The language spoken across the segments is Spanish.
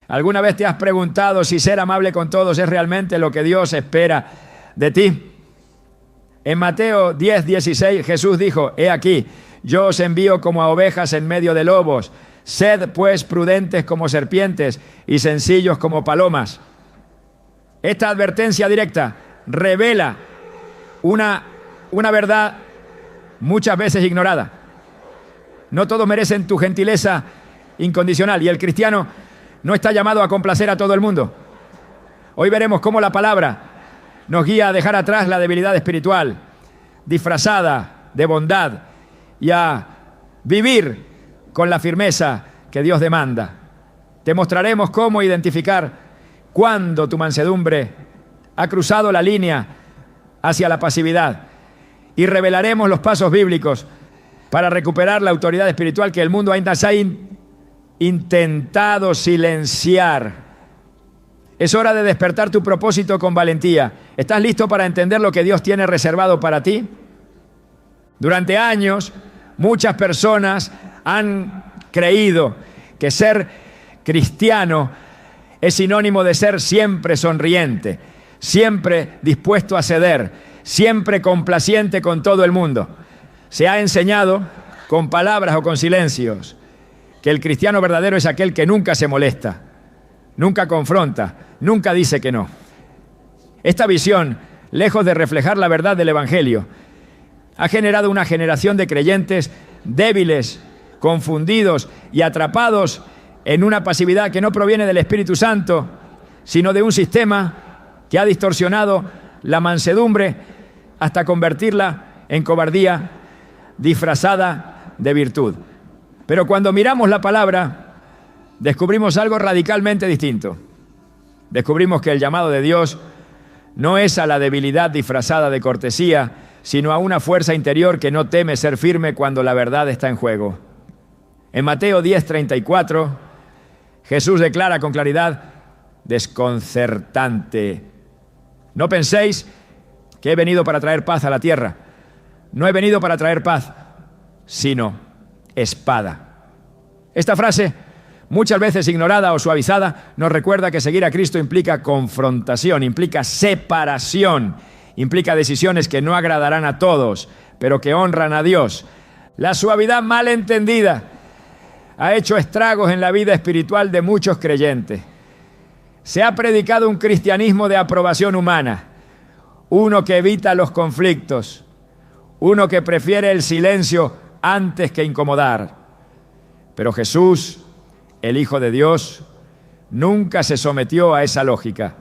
¿Alguna vez te has preguntado si ser amable con todos es realmente lo que Dios espera de ti? En Mateo 10:16 Jesús dijo: He aquí, yo os envío como a ovejas en medio de lobos. Sed pues prudentes como serpientes y sencillos como palomas. Esta advertencia directa revela una verdad muchas veces ignorada. No todos merecen tu gentileza incondicional y el cristiano no está llamado a complacer a todo el mundo. Hoy veremos cómo la palabra nos guía a dejar atrás la debilidad espiritual, disfrazada de bondad, y a vivir con la firmeza que Dios demanda. Te mostraremos cómo identificar cuándo tu mansedumbre ha cruzado la línea hacia la pasividad y revelaremos los pasos bíblicos para recuperar la autoridad espiritual que el mundo ha intentado silenciar. Es hora de despertar tu propósito con valentía. ¿Estás listo para entender lo que Dios tiene reservado para ti? Durante años, muchas personas han creído que ser cristiano es sinónimo de ser siempre sonriente, siempre dispuesto a ceder, siempre complaciente con todo el mundo. Se ha enseñado, con palabras o con silencios, que el cristiano verdadero es aquel que nunca se molesta, nunca confronta, nunca dice que no. Esta visión, lejos de reflejar la verdad del Evangelio, ha generado una generación de creyentes débiles, confundidos y atrapados en una pasividad que no proviene del Espíritu Santo, sino de un sistema que ha distorsionado la mansedumbre hasta convertirla en cobardía disfrazada de virtud. Pero cuando miramos la palabra, descubrimos algo radicalmente distinto. Descubrimos que el llamado de Dios no es a la debilidad disfrazada de cortesía, sino a una fuerza interior que no teme ser firme cuando la verdad está en juego. En Mateo 10:34, Jesús declara con claridad desconcertante: no penséis que he venido para traer paz a la tierra. No he venido para traer paz, sino espada. Esta frase, muchas veces ignorada o suavizada, nos recuerda que seguir a Cristo implica confrontación, implica separación, implica decisiones que no agradarán a todos, pero que honran a Dios. La suavidad mal entendida ha hecho estragos en la vida espiritual de muchos creyentes. Se ha predicado un cristianismo de aprobación humana, uno que evita los conflictos, uno que prefiere el silencio antes que incomodar. Pero Jesús, el Hijo de Dios, nunca se sometió a esa lógica.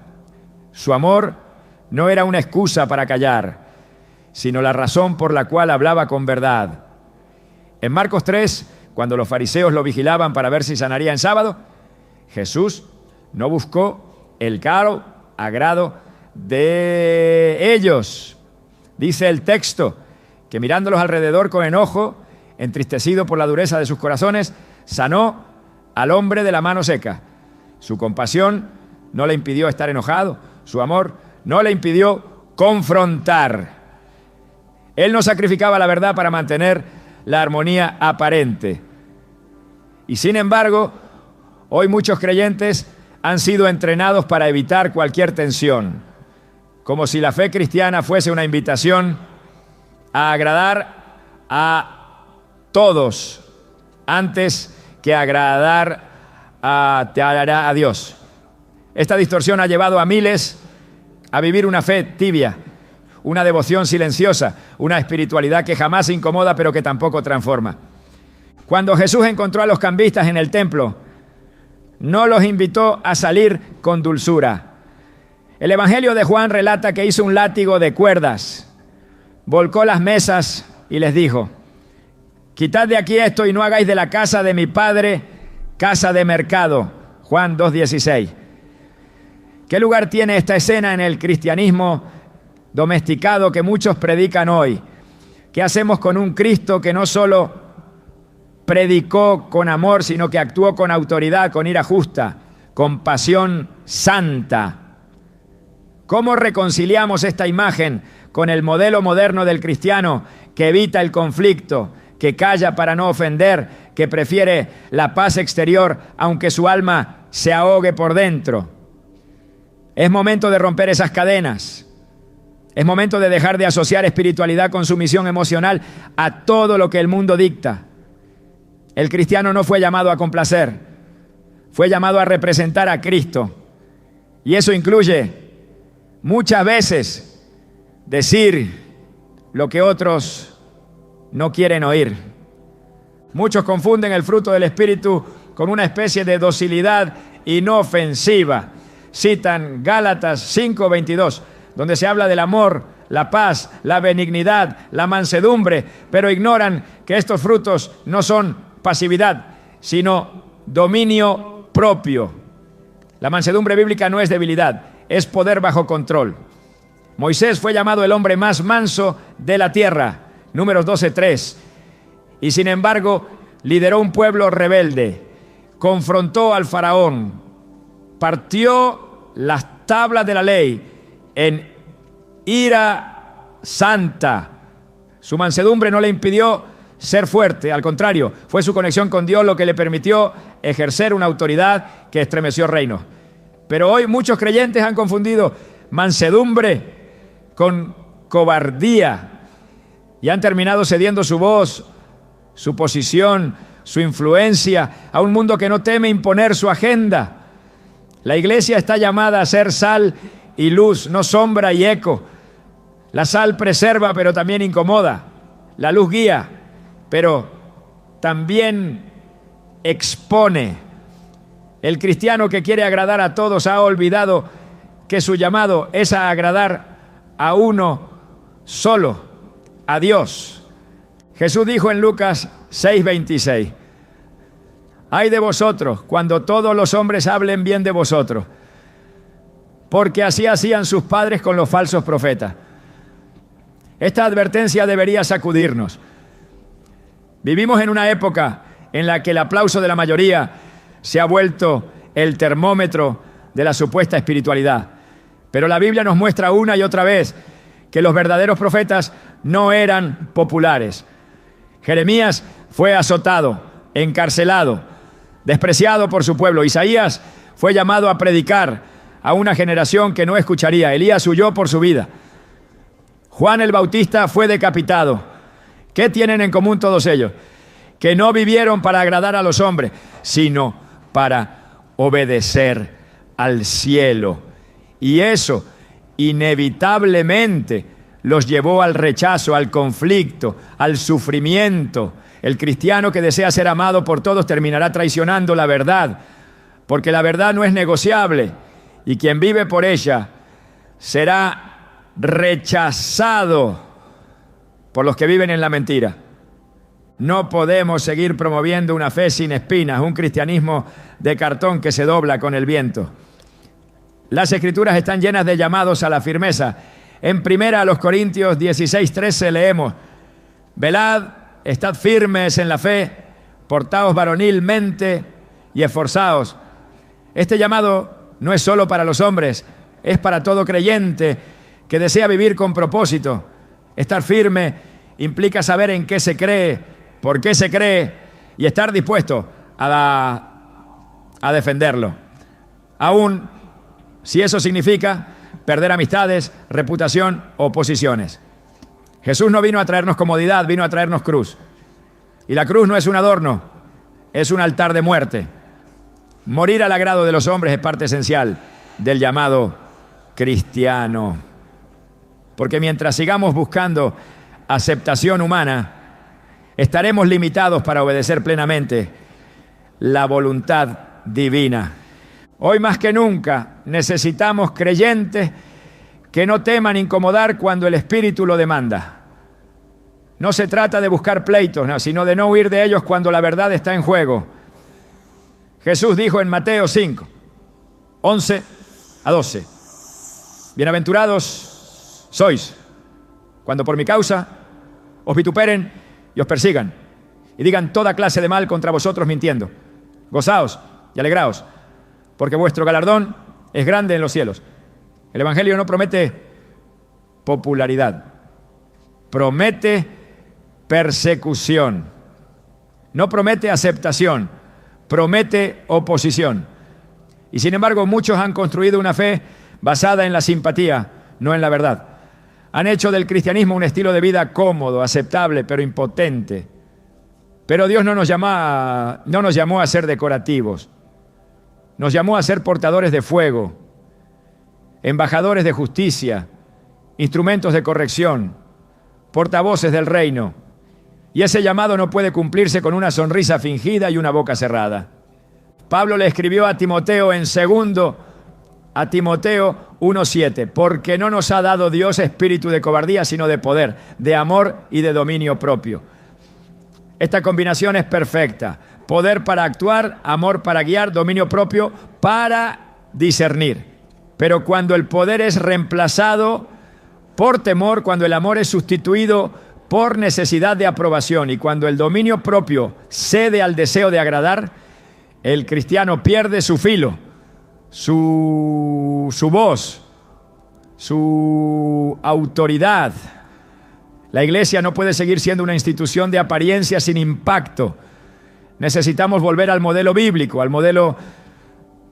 Su amor no era una excusa para callar, sino la razón por la cual hablaba con verdad. En Marcos 3, cuando los fariseos lo vigilaban para ver si sanaría en sábado, Jesús no buscó el caro agrado de ellos. Dice el texto que mirándolos alrededor con enojo, entristecido por la dureza de sus corazones, sanó al hombre de la mano seca. Su compasión no le impidió estar enojado, su amor no le impidió confrontar. Él no sacrificaba la verdad para mantener la armonía aparente. Y sin embargo, hoy muchos creyentes han sido entrenados para evitar cualquier tensión, como si la fe cristiana fuese una invitación a agradar a todos antes que agradar a Dios. Esta distorsión ha llevado a miles a vivir una fe tibia, una devoción silenciosa, una espiritualidad que jamás incomoda pero que tampoco transforma. Cuando Jesús encontró a los cambistas en el templo, no los invitó a salir con dulzura. El Evangelio de Juan relata que hizo un látigo de cuerdas, volcó las mesas y les dijo: quitad de aquí esto y no hagáis de la casa de mi padre casa de mercado. Juan 2:16. ¿Qué lugar tiene esta escena en el cristianismo domesticado que muchos predican hoy? ¿Qué hacemos con un Cristo que no solo predicó con amor, sino que actuó con autoridad, con ira justa, con pasión santa? ¿Cómo reconciliamos esta imagen con el modelo moderno del cristiano que evita el conflicto, que calla para no ofender, que prefiere la paz exterior aunque su alma se ahogue por dentro. Es momento de romper esas cadenas. Es momento de dejar de asociar espiritualidad con sumisión emocional a todo lo que el mundo dicta. El cristiano no fue llamado a complacer, fue llamado a representar a Cristo. Y eso incluye muchas veces decir lo que otros no quieren oír. Muchos confunden el fruto del Espíritu con una especie de docilidad inofensiva. Citan Gálatas 5:22, donde se habla del amor, la paz, la benignidad, la mansedumbre, pero ignoran que estos frutos no son pasividad, sino dominio propio. La mansedumbre bíblica no es debilidad, es poder bajo control. Moisés fue llamado el hombre más manso de la tierra, Números 12:3, y sin embargo lideró un pueblo rebelde, confrontó al faraón, partió las tablas de la ley en ira santa. Su mansedumbre no le impidió ser fuerte, al contrario, fue su conexión con Dios lo que le permitió ejercer una autoridad que estremeció reinos. Pero hoy muchos creyentes han confundido mansedumbre con cobardía y han terminado cediendo su voz, su posición, su influencia a un mundo que no teme imponer su agenda. La iglesia está llamada a ser sal y luz, no sombra y eco. La sal preserva, pero también incomoda. La luz guía, pero también expone. El cristiano que quiere agradar a todos ha olvidado que su llamado es a agradar a uno solo, a Dios. Jesús dijo en Lucas 6:26, ay de vosotros cuando todos los hombres hablen bien de vosotros, porque así hacían sus padres con los falsos profetas. Esta advertencia debería sacudirnos. Vivimos en una época en la que el aplauso de la mayoría se ha vuelto el termómetro de la supuesta espiritualidad. Pero la Biblia nos muestra una y otra vez que los verdaderos profetas no eran populares. Jeremías fue azotado, encarcelado, despreciado por su pueblo. Isaías fue llamado a predicar a una generación que no escucharía. Elías huyó por su vida. Juan el Bautista fue decapitado. ¿Qué tienen en común todos ellos? Que no vivieron para agradar a los hombres, sino para obedecer al cielo. Y eso inevitablemente los llevó al rechazo, al conflicto, al sufrimiento. El cristiano que desea ser amado por todos terminará traicionando la verdad, porque la verdad no es negociable, y quien vive por ella será rechazado por los que viven en la mentira. No podemos seguir promoviendo una fe sin espinas, un cristianismo de cartón que se dobla con el viento. Las Escrituras están llenas de llamados a la firmeza. En 1 Corintios 16:13 leemos, velad, estad firmes en la fe, portaos varonilmente y esforzaos. Este llamado no es solo para los hombres, es para todo creyente que desea vivir con propósito. Estar firme implica saber en qué se cree, por qué se cree y estar dispuesto a defenderlo. Aún si eso significa perder amistades, reputación o posiciones. Jesús no vino a traernos comodidad, vino a traernos cruz. Y la cruz no es un adorno, es un altar de muerte. Morir al agrado de los hombres es parte esencial del llamado cristiano. Porque mientras sigamos buscando aceptación humana, estaremos limitados para obedecer plenamente la voluntad divina. Hoy más que nunca necesitamos creyentes que no teman incomodar cuando el Espíritu lo demanda. No se trata de buscar pleitos, no, sino de no huir de ellos cuando la verdad está en juego. Jesús dijo en Mateo 5, 11 a 12, bienaventurados sois cuando por mi causa os vituperen y os persigan y digan toda clase de mal contra vosotros mintiendo. Gozaos y alegraos, porque vuestro galardón es grande en los cielos. El Evangelio no promete popularidad, promete persecución. No promete aceptación, promete oposición. Y sin embargo, muchos han construido una fe basada en la simpatía, no en la verdad. Han hecho del cristianismo un estilo de vida cómodo, aceptable, pero impotente. Pero Dios no nos llamó a ser decorativos. Nos llamó a ser portadores de fuego, embajadores de justicia, instrumentos de corrección, portavoces del reino. Y ese llamado no puede cumplirse con una sonrisa fingida y una boca cerrada. Pablo le escribió a Timoteo en 2 Timoteo 1:7, porque no nos ha dado Dios espíritu de cobardía, sino de poder, de amor y de dominio propio. Esta combinación es perfecta. Poder para actuar, amor para guiar, dominio propio para discernir. Pero cuando el poder es reemplazado por temor, cuando el amor es sustituido por necesidad de aprobación y cuando el dominio propio cede al deseo de agradar, el cristiano pierde su filo, su voz, su autoridad. La iglesia no puede seguir siendo una institución de apariencia sin impacto. Necesitamos volver al modelo bíblico, al modelo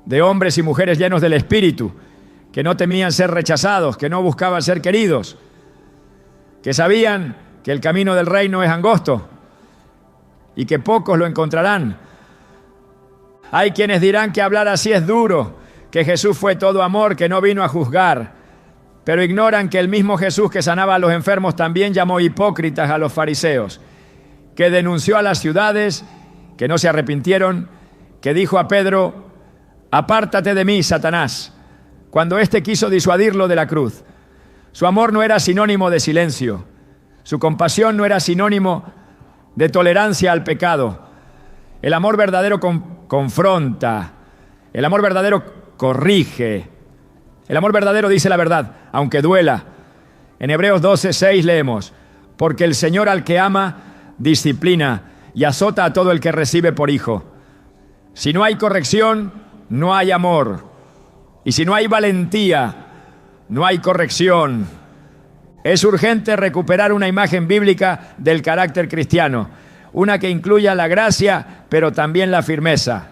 de hombres y mujeres llenos del Espíritu, que no temían ser rechazados, que no buscaban ser queridos, que sabían que el camino del reino es angosto y que pocos lo encontrarán. Hay quienes dirán que hablar así es duro, que Jesús fue todo amor, que no vino a juzgar, pero ignoran que el mismo Jesús que sanaba a los enfermos también llamó hipócritas a los fariseos, que denunció a las ciudades que no se arrepintieron, que dijo a Pedro: apártate de mí, Satanás, cuando éste quiso disuadirlo de la cruz. Su amor no era sinónimo de silencio, su compasión no era sinónimo de tolerancia al pecado. El amor verdadero confronta, el amor verdadero corrige, el amor verdadero dice la verdad, aunque duela. En Hebreos 12:6 leemos: porque el Señor al que ama disciplina y azota a todo el que recibe por hijo. Si no hay corrección, no hay amor. Y si no hay valentía, no hay corrección. Es urgente recuperar una imagen bíblica del carácter cristiano, una que incluya la gracia, pero también la firmeza,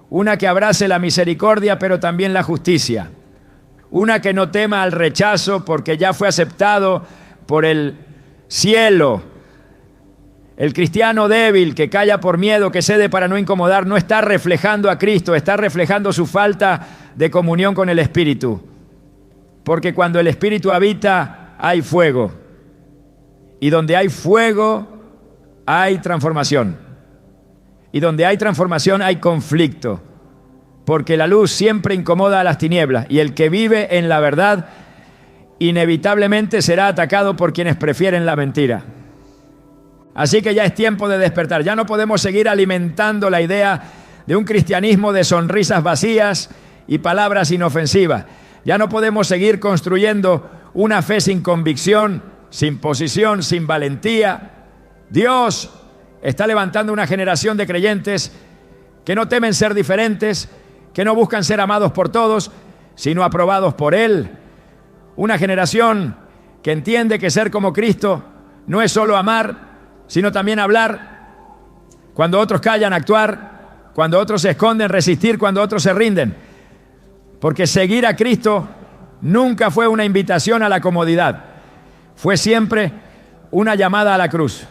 una que abrace la misericordia, pero también la justicia, una que no tema al rechazo porque ya fue aceptado por el cielo. El cristiano débil que calla por miedo, que cede para no incomodar, no está reflejando a Cristo, está reflejando su falta de comunión con el Espíritu. Porque cuando el Espíritu habita, hay fuego. Y donde hay fuego, hay transformación. Y donde hay transformación, hay conflicto. Porque la luz siempre incomoda a las tinieblas. Y el que vive en la verdad, inevitablemente será atacado por quienes prefieren la mentira. Así que ya es tiempo de despertar. Ya no podemos seguir alimentando la idea de un cristianismo de sonrisas vacías y palabras inofensivas. Ya no podemos seguir construyendo una fe sin convicción, sin posición, sin valentía. Dios está levantando una generación de creyentes que no temen ser diferentes, que no buscan ser amados por todos, sino aprobados por Él. Una generación que entiende que ser como Cristo no es solo amar, sino también hablar, cuando otros callan, actuar, cuando otros se esconden, resistir, cuando otros se rinden. Porque seguir a Cristo nunca fue una invitación a la comodidad, fue siempre una llamada a la cruz.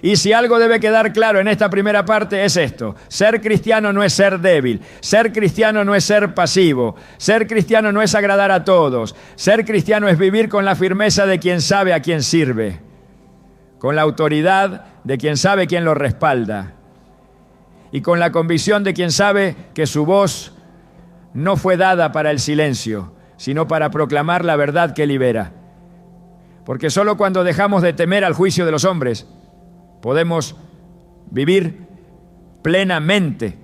Y si algo debe quedar claro en esta primera parte es esto: ser cristiano no es ser débil, ser cristiano no es ser pasivo, ser cristiano no es agradar a todos, ser cristiano es vivir con la firmeza de quien sabe a quién sirve, con la autoridad de quien sabe quién lo respalda y con la convicción de quien sabe que su voz no fue dada para el silencio, sino para proclamar la verdad que libera. Porque solo cuando dejamos de temer al juicio de los hombres podemos vivir plenamente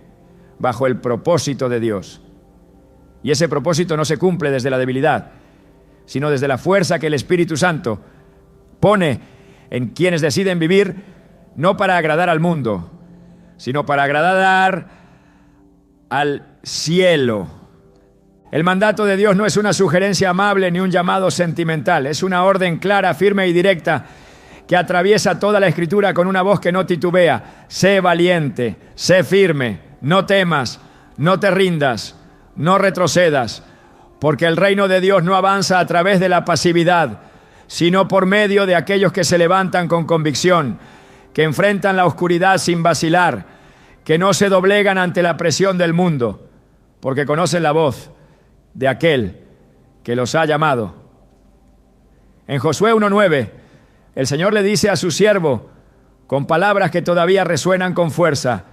bajo el propósito de Dios. Y ese propósito no se cumple desde la debilidad, sino desde la fuerza que el Espíritu Santo pone en quienes deciden vivir no para agradar al mundo, sino para agradar al cielo. El mandato de Dios no es una sugerencia amable ni un llamado sentimental, es una orden clara, firme y directa que atraviesa toda la Escritura con una voz que no titubea. Sé valiente, sé firme, no temas, no te rindas, no retrocedas, porque el reino de Dios no avanza a través de la pasividad, sino por medio de aquellos que se levantan con convicción, que enfrentan la oscuridad sin vacilar, que no se doblegan ante la presión del mundo, porque conocen la voz de aquel que los ha llamado. En Josué 1:9, el Señor le dice a su siervo, con palabras que todavía resuenan con fuerza: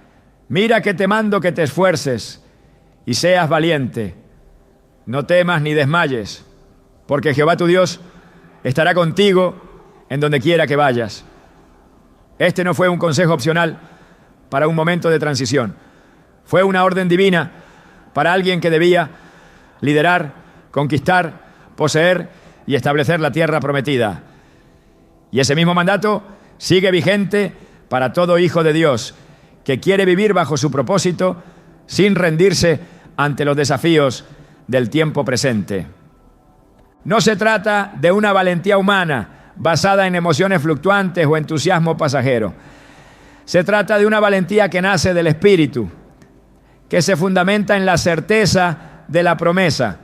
mira que te mando que te esfuerces y seas valiente. No temas ni desmayes, porque Jehová tu Dios estará contigo en donde quiera que vayas. Este no fue un consejo opcional para un momento de transición. Fue una orden divina para alguien que debía liderar, conquistar, poseer y establecer la tierra prometida. Y ese mismo mandato sigue vigente para todo hijo de Dios que quiere vivir bajo su propósito sin rendirse ante los desafíos del tiempo presente. No se trata de una valentía humana basada en emociones fluctuantes o entusiasmo pasajero. Se trata de una valentía que nace del Espíritu, que se fundamenta en la certeza de la promesa,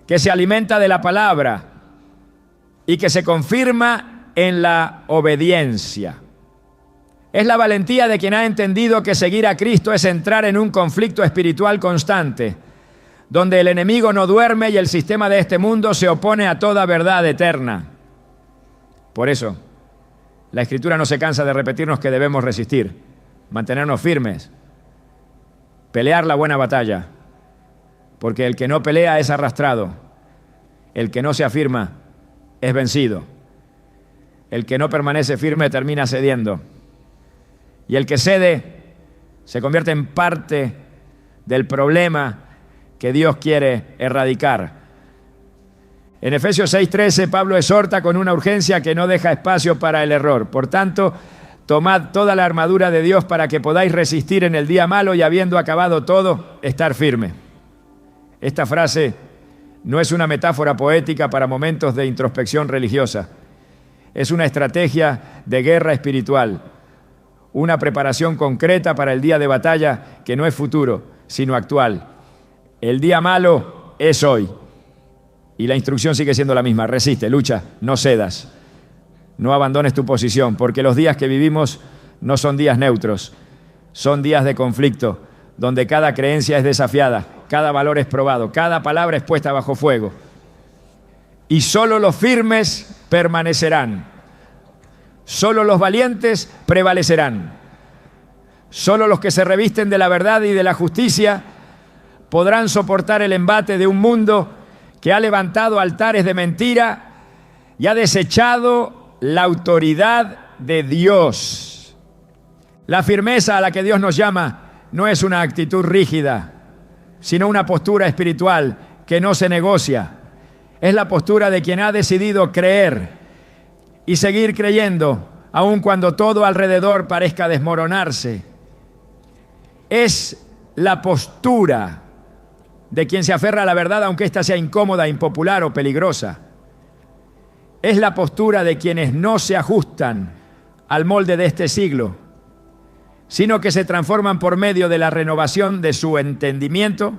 que se alimenta de la palabra y que se confirma en la obediencia. Es la valentía de quien ha entendido que seguir a Cristo es entrar en un conflicto espiritual constante, donde el enemigo no duerme y el sistema de este mundo se opone a toda verdad eterna. Por eso, la Escritura no se cansa de repetirnos que debemos resistir, mantenernos firmes, pelear la buena batalla, porque el que no pelea es arrastrado, el que no se afirma es vencido, el que no permanece firme termina cediendo, y el que cede se convierte en parte del problema que Dios quiere erradicar. En Efesios 6:13, Pablo exhorta con una urgencia que no deja espacio para el error. Por tanto, tomad toda la armadura de Dios para que podáis resistir en el día malo y, habiendo acabado todo, estar firme. Esta frase no es una metáfora poética para momentos de introspección religiosa. Es una estrategia de guerra espiritual, una preparación concreta para el día de batalla que no es futuro, sino actual. El día malo es hoy. Y la instrucción sigue siendo la misma: resiste, lucha, no cedas, no abandones tu posición, porque los días que vivimos no son días neutros, son días de conflicto, donde cada creencia es desafiada, cada valor es probado, cada palabra es puesta bajo fuego. Y solo los firmes permanecerán, solo los valientes prevalecerán, solo los que se revisten de la verdad y de la justicia podrán soportar el embate de un mundo que ha levantado altares de mentira y ha desechado la autoridad de Dios. La firmeza a la que Dios nos llama no es una actitud rígida, sino una postura espiritual que no se negocia. Es la postura de quien ha decidido creer y seguir creyendo, aun cuando todo alrededor parezca desmoronarse. Es la postura de quien se aferra a la verdad, aunque ésta sea incómoda, impopular o peligrosa. Es la postura de quienes no se ajustan al molde de este siglo, sino que se transforman por medio de la renovación de su entendimiento,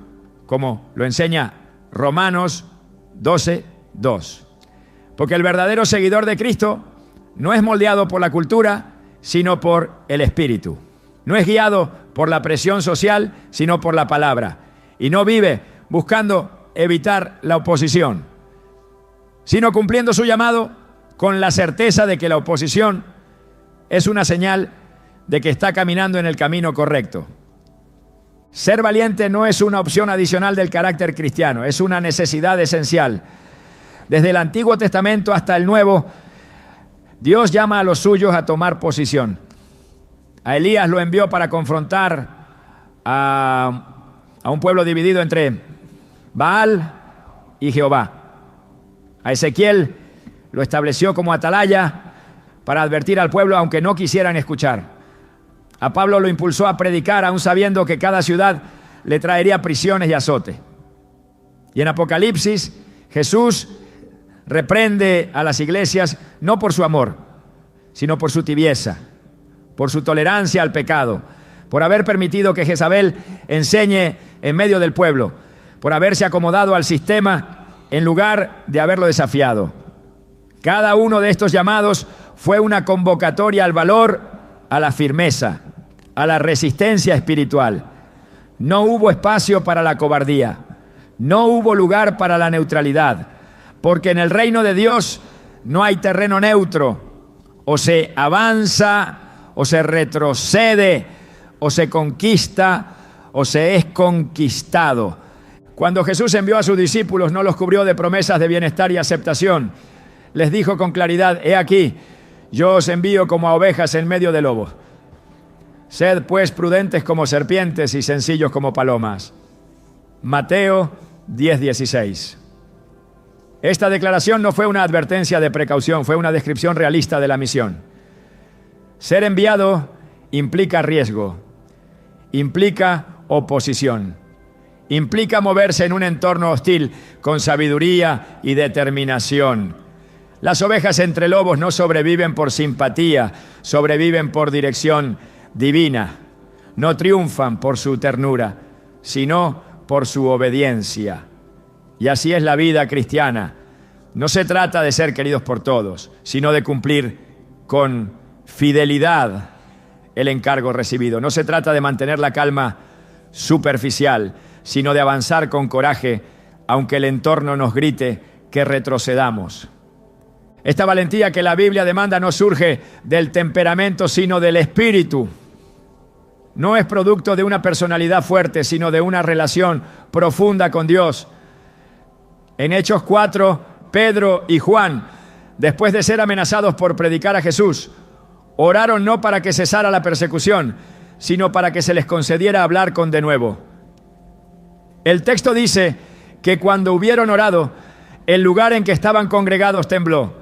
como lo enseña Romanos 12:2. Porque el verdadero seguidor de Cristo no es moldeado por la cultura, sino por el Espíritu. No es guiado por la presión social, sino por la palabra. Y no vive buscando evitar la oposición, sino cumpliendo su llamado con la certeza de que la oposición es una señal de que está caminando en el camino correcto. Ser valiente no es una opción adicional del carácter cristiano, es una necesidad esencial. Desde el Antiguo Testamento hasta el Nuevo, Dios llama a los suyos a tomar posición. A Elías lo envió para confrontar a un pueblo dividido entre Baal y Jehová. A Ezequiel lo estableció como atalaya para advertir al pueblo aunque no quisieran escuchar. A Pablo lo impulsó a predicar aún sabiendo que cada ciudad le traería prisiones y azote. Y en Apocalipsis, Jesús reprende a las iglesias no por su amor, sino por su tibieza, por su tolerancia al pecado, por haber permitido que Jezabel enseñe en medio del pueblo, por haberse acomodado al sistema en lugar de haberlo desafiado. Cada uno de estos llamados fue una convocatoria al valor, a la firmeza, a la resistencia espiritual. No hubo espacio para la cobardía, no hubo lugar para la neutralidad, porque en el reino de Dios no hay terreno neutro. O se avanza, o se retrocede, o se conquista, o se es conquistado. Cuando Jesús envió a sus discípulos, no los cubrió de promesas de bienestar y aceptación. Les dijo con claridad: he aquí, yo os envío como a ovejas en medio de lobos. Sed pues prudentes como serpientes y sencillos como palomas. Mateo 10:16. Esta declaración no fue una advertencia de precaución, fue una descripción realista de la misión. Ser enviado implica riesgo, implica oposición, implica moverse en un entorno hostil con sabiduría y determinación. Las ovejas entre lobos no sobreviven por simpatía, sobreviven por dirección divina. No triunfan por su ternura, sino por su obediencia. Y así es la vida cristiana. No se trata de ser queridos por todos, sino de cumplir con fidelidad el encargo recibido. No se trata de mantener la calma superficial, sino de avanzar con coraje, aunque el entorno nos grite que retrocedamos. Esta valentía que la Biblia demanda no surge del temperamento, sino del espíritu. No es producto de una personalidad fuerte, sino de una relación profunda con Dios. En Hechos 4, Pedro y Juan, después de ser amenazados por predicar a Jesús, oraron no para que cesara la persecución, sino para que se les concediera hablar con denuedo. El texto dice que cuando hubieron orado, el lugar en que estaban congregados tembló,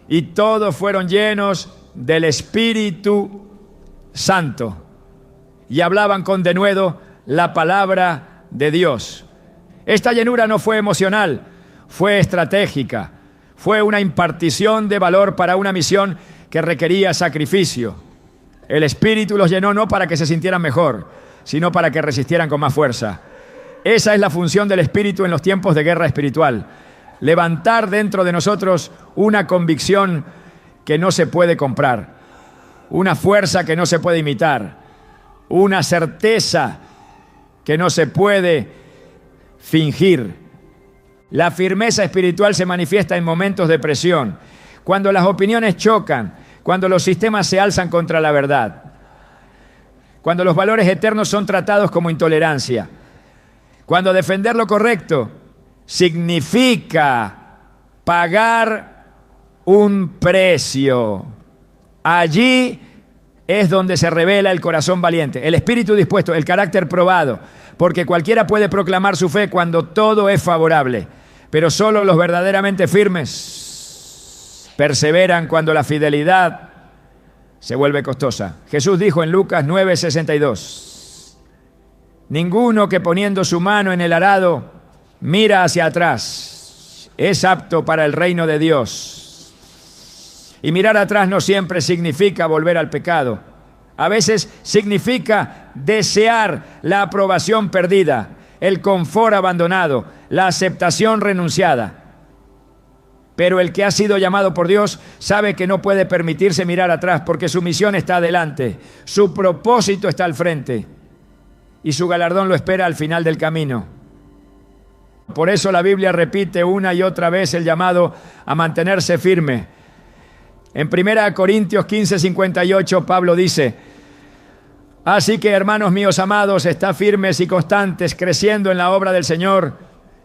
y todos fueron llenos del Espíritu Santo, y hablaban con denuedo la palabra de Dios. Esta llenura no fue emocional, fue estratégica, fue una impartición de valor para una misión que requería sacrificio. El Espíritu los llenó no para que se sintieran mejor, sino para que resistieran con más fuerza. Esa es la función del Espíritu en los tiempos de guerra espiritual: levantar dentro de nosotros una convicción que no se puede comprar, una fuerza que no se puede imitar, una certeza que no se puede fingir. La firmeza espiritual se manifiesta en momentos de presión, cuando las opiniones chocan, cuando los sistemas se alzan contra la verdad, cuando los valores eternos son tratados como intolerancia, cuando defender lo correcto significa pagar un precio. Allí es donde se revela el corazón valiente, el espíritu dispuesto, el carácter probado, porque cualquiera puede proclamar su fe cuando todo es favorable, pero solo los verdaderamente firmes perseveran cuando la fidelidad se vuelve costosa. Jesús dijo en Lucas 9:62: ninguno que poniendo su mano en el arado mira hacia atrás es apto para el reino de Dios. Y mirar atrás no siempre significa volver al pecado. A veces significa desear la aprobación perdida, el confort abandonado, la aceptación renunciada. Pero el que ha sido llamado por Dios sabe que no puede permitirse mirar atrás, porque su misión está adelante, su propósito está al frente y su galardón lo espera al final del camino. Por eso la Biblia repite una y otra vez el llamado a mantenerse firme. En 1 Corintios 15:58 Pablo dice: así que, hermanos míos amados, estad firmes y constantes, creciendo en la obra del Señor,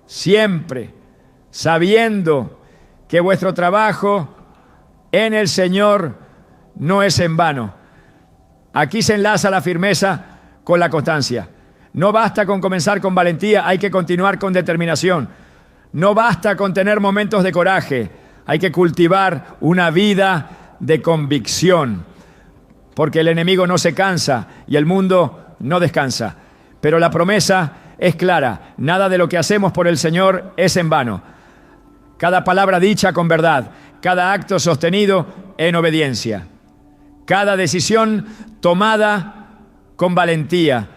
siempre sabiendo que vuestro trabajo en el Señor no es en vano. Aquí se enlaza la firmeza con la constancia. No basta con comenzar con valentía, hay que continuar con determinación. No basta con tener momentos de coraje, hay que cultivar una vida de convicción, porque el enemigo no se cansa y el mundo no descansa. Pero la promesa es clara: nada de lo que hacemos por el Señor es en vano. Cada palabra dicha con verdad, cada acto sostenido en obediencia, cada decisión tomada con valentía,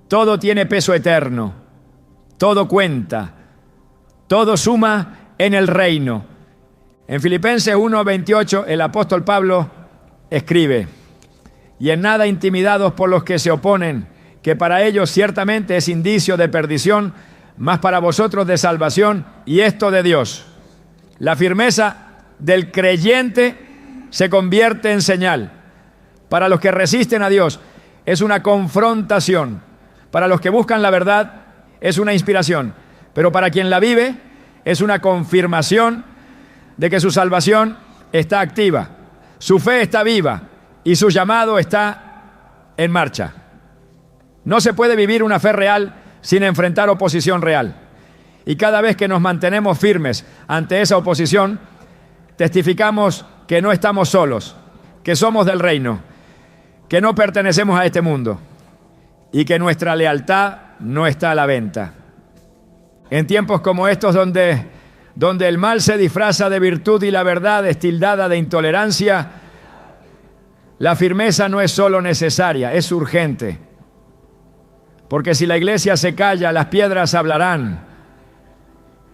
todo tiene peso eterno, todo cuenta, todo suma en el reino. En Filipenses 1:28 el apóstol Pablo escribe: y en nada intimidados por los que se oponen, que para ellos ciertamente es indicio de perdición, mas para vosotros de salvación, y esto de Dios. La firmeza del creyente se convierte en señal. Para los que resisten a Dios es una confrontación. Para los que buscan la verdad es una inspiración. Pero para quien la vive es una confirmación de que su salvación está activa, su fe está viva y su llamado está en marcha. No se puede vivir una fe real sin enfrentar oposición real. Y cada vez que nos mantenemos firmes ante esa oposición, testificamos que no estamos solos, que somos del reino, que no pertenecemos a este mundo y que nuestra lealtad no está a la venta. En tiempos como estos donde el mal se disfraza de virtud y la verdad es tildada de intolerancia, la firmeza no es solo necesaria, es urgente. Porque si la iglesia se calla, las piedras hablarán.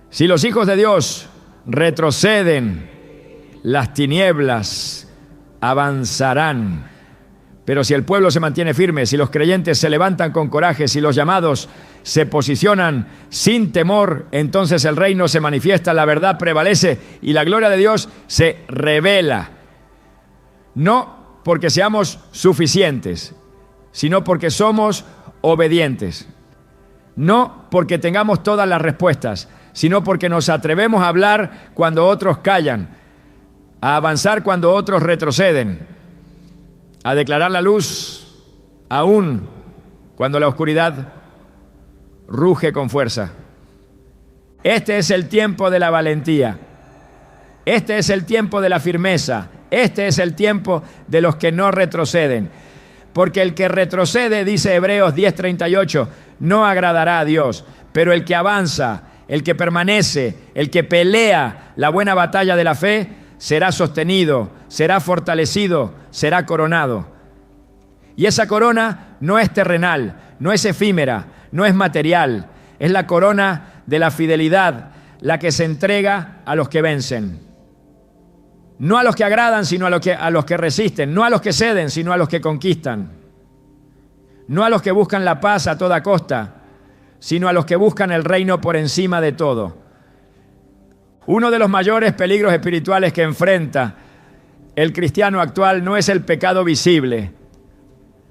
Si los hijos de Dios retroceden, las tinieblas avanzarán. Pero si el pueblo se mantiene firme, si los creyentes se levantan con coraje, si los llamados se posicionan sin temor, entonces el reino se manifiesta, la verdad prevalece y la gloria de Dios se revela. No porque seamos suficientes, sino porque somos obedientes. No porque tengamos todas las respuestas, sino porque nos atrevemos a hablar cuando otros callan, a avanzar cuando otros retroceden, a declarar la luz aún cuando la oscuridad ruge con fuerza. Este es el tiempo de la valentía. Este es el tiempo de la firmeza. Este es el tiempo de los que no retroceden. Porque el que retrocede, dice Hebreos 10:38, no agradará a Dios. Pero el que avanza, el que permanece, el que pelea la buena batalla de la fe, será sostenido, será fortalecido, será coronado. Y esa corona no es terrenal, no es efímera, no es material. Es la corona de la fidelidad, la que se entrega a los que vencen. No a los que agradan, sino a los que resisten. No a los que ceden, sino a los que conquistan. No a los que buscan la paz a toda costa, sino a los que buscan el reino por encima de todo. Uno de los mayores peligros espirituales que enfrenta el cristiano actual no es el pecado visible,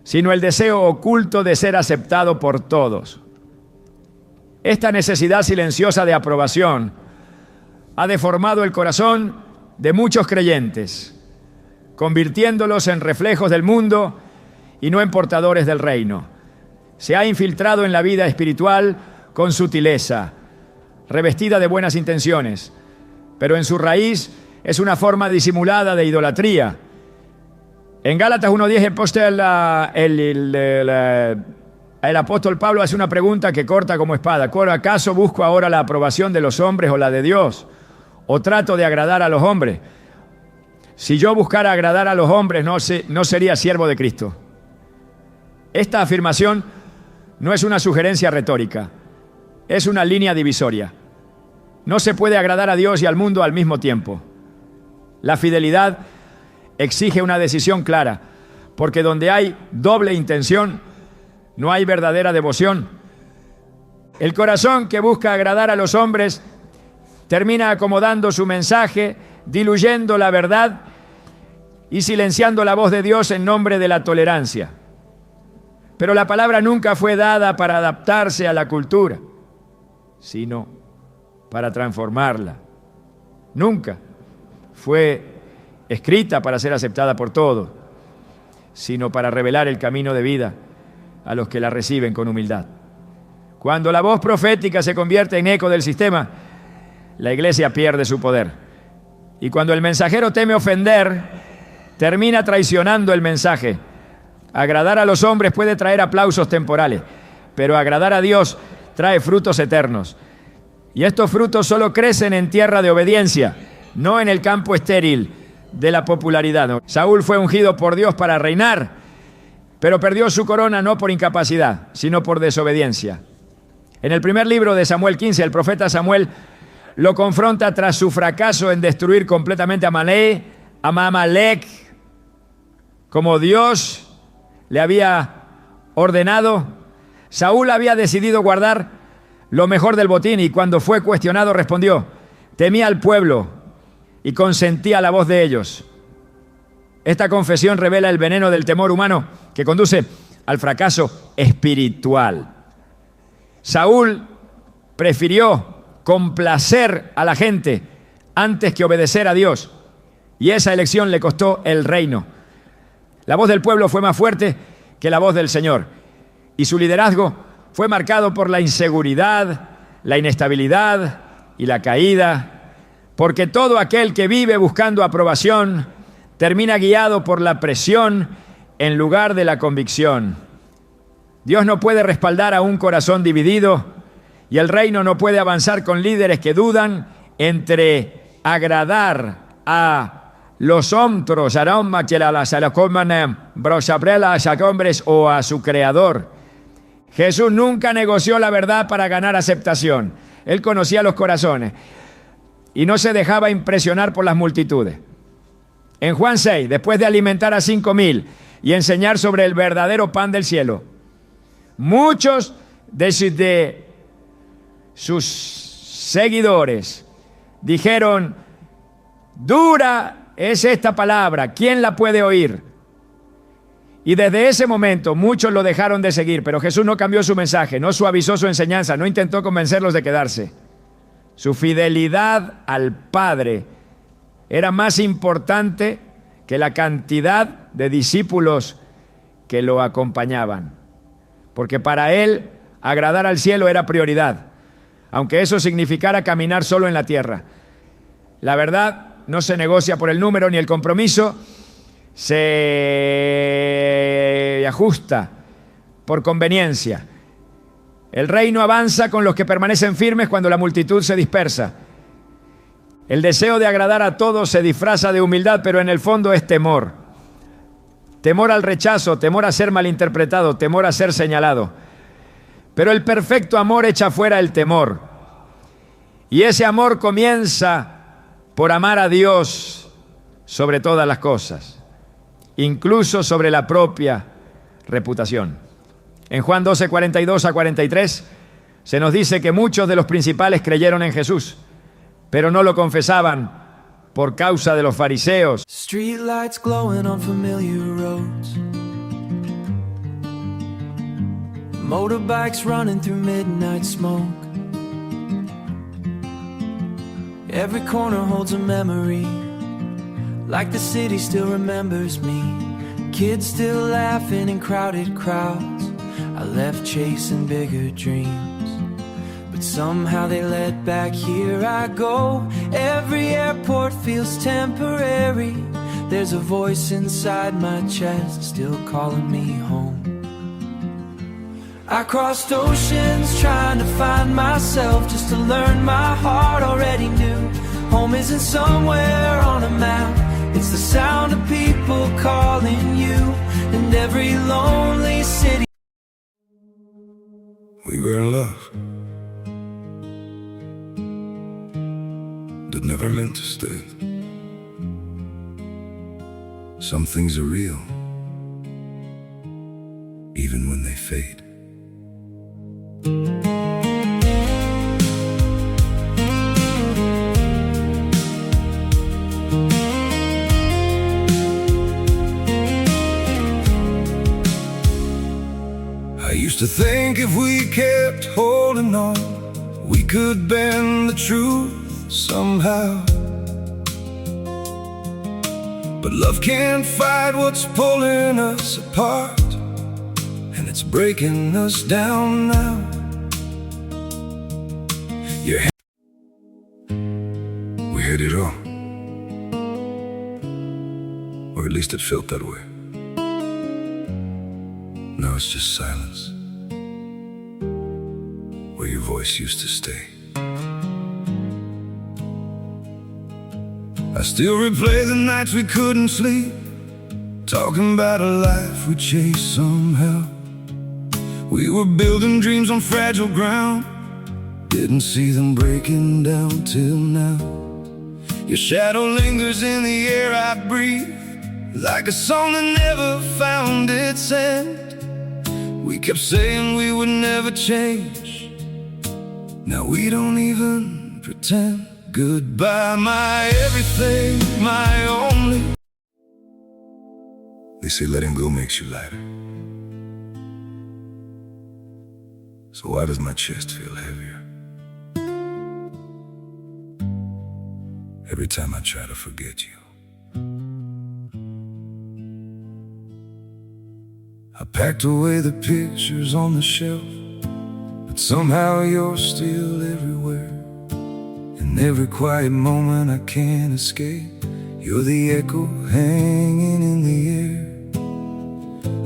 sino el deseo oculto de ser aceptado por todos. Esta necesidad silenciosa de aprobación ha deformado el corazón de muchos creyentes, convirtiéndolos en reflejos del mundo y no en portadores del reino. Se ha infiltrado en la vida espiritual con sutileza, revestida de buenas intenciones, pero en su raíz es una forma disimulada de idolatría. En Gálatas 1:10 el apóstol Pablo hace una pregunta que corta como espada. ¿Acaso busco ahora la aprobación de los hombres o la de Dios? ¿O trato de agradar a los hombres? Si yo buscara agradar a los hombres, no sería siervo de Cristo. Esta afirmación no es una sugerencia retórica, es una línea divisoria. No se puede agradar a Dios y al mundo al mismo tiempo. La fidelidad exige una decisión clara, porque donde hay doble intención, no hay verdadera devoción. El corazón que busca agradar a los hombres termina acomodando su mensaje, diluyendo la verdad y silenciando la voz de Dios en nombre de la tolerancia. Pero la palabra nunca fue dada para adaptarse a la cultura, sino para transformarla. Nunca fue escrita para ser aceptada por todos, sino para revelar el camino de vida a los que la reciben con humildad. Cuando la voz profética se convierte en eco del sistema, la iglesia pierde su poder. Y cuando el mensajero teme ofender, termina traicionando el mensaje. Agradar a los hombres puede traer aplausos temporales, pero agradar a Dios trae frutos eternos. Y estos frutos solo crecen en tierra de obediencia, no en el campo estéril de la popularidad. Saúl fue ungido por Dios para reinar, pero perdió su corona no por incapacidad, sino por desobediencia. En el primer libro de Samuel 15, el profeta Samuel lo confronta tras su fracaso en destruir completamente a Amalek, como Dios le había ordenado. Saúl había decidido guardar lo mejor del botín y cuando fue cuestionado respondió: temía al pueblo y consentía la voz de ellos. Esta confesión revela el veneno del temor humano que conduce al fracaso espiritual. Saúl prefirió complacer a la gente antes que obedecer a Dios, y esa elección le costó el reino. La voz del pueblo fue más fuerte que la voz del Señor, y su liderazgo fue marcado por la inseguridad, la inestabilidad y la caída, porque todo aquel que vive buscando aprobación termina guiado por la presión en lugar de la convicción. Dios no puede respaldar a un corazón dividido, y el reino no puede avanzar con líderes que dudan entre agradar a los hombres o a su creador. Jesús nunca negoció la verdad para ganar aceptación. Él conocía los corazones y no se dejaba impresionar por las multitudes. En Juan 6, después de alimentar a 5,000 y enseñar sobre el verdadero pan del cielo, muchos de sus seguidores dijeron: dura es esta palabra, ¿quién la puede oír? Y desde ese momento muchos lo dejaron de seguir, pero Jesús no cambió su mensaje, no suavizó su enseñanza, no intentó convencerlos de quedarse. Su fidelidad al Padre era más importante que la cantidad de discípulos que lo acompañaban, porque para él agradar al cielo era prioridad, aunque eso significara caminar solo en la tierra. La verdad no se negocia por el número ni el compromiso, se ajusta por conveniencia. El reino avanza con los que permanecen firmes cuando la multitud se dispersa. El deseo de agradar a todos se disfraza de humildad, pero en el fondo es temor. Temor al rechazo, temor a ser malinterpretado, temor a ser señalado. Pero el perfecto amor echa fuera el temor. Y ese amor comienza por amar a Dios sobre todas las cosas, incluso sobre la propia reputación. En Juan 12, 42 a 43, se nos dice que muchos de los principales creyeron en Jesús, pero no lo confesaban por causa de los fariseos. Streetlights glowing on familiar roads, motorbikes running through midnight smoke. Every corner holds a memory, like the city still remembers me. Kids still laughing in crowded crowds. I left chasing bigger dreams, but somehow they led back. Here I go. Every airport feels temporary. There's a voice inside my chest still calling me home. I crossed oceans trying to find myself, just to learn my heart already knew. Home isn't somewhere on a map, it's the sound of people calling you. And every lonely city. We were in love that never meant to stay. Some things are real, even when they fade. I used to think if we kept holding on, we could bend the truth somehow. But love can't fight what's pulling us apart, and it's breaking us down now. Yeah, we had it all, or at least it felt that way. Now it's just silence, where your voice used to stay. I still replay the nights we couldn't sleep, talking about a life we chased somehow. We were building dreams on fragile ground, didn't see them breaking down till now. Your shadow lingers in the air I breathe, like a song that never found its end. We kept saying we would never change, now we don't even pretend. Goodbye, my everything, my only. They say letting go makes you lighter. So why does my chest feel heavier every time I try to forget you? I packed away the pictures on the shelf, but somehow you're still everywhere. In every quiet moment I can't escape, you're the echo hanging in the air.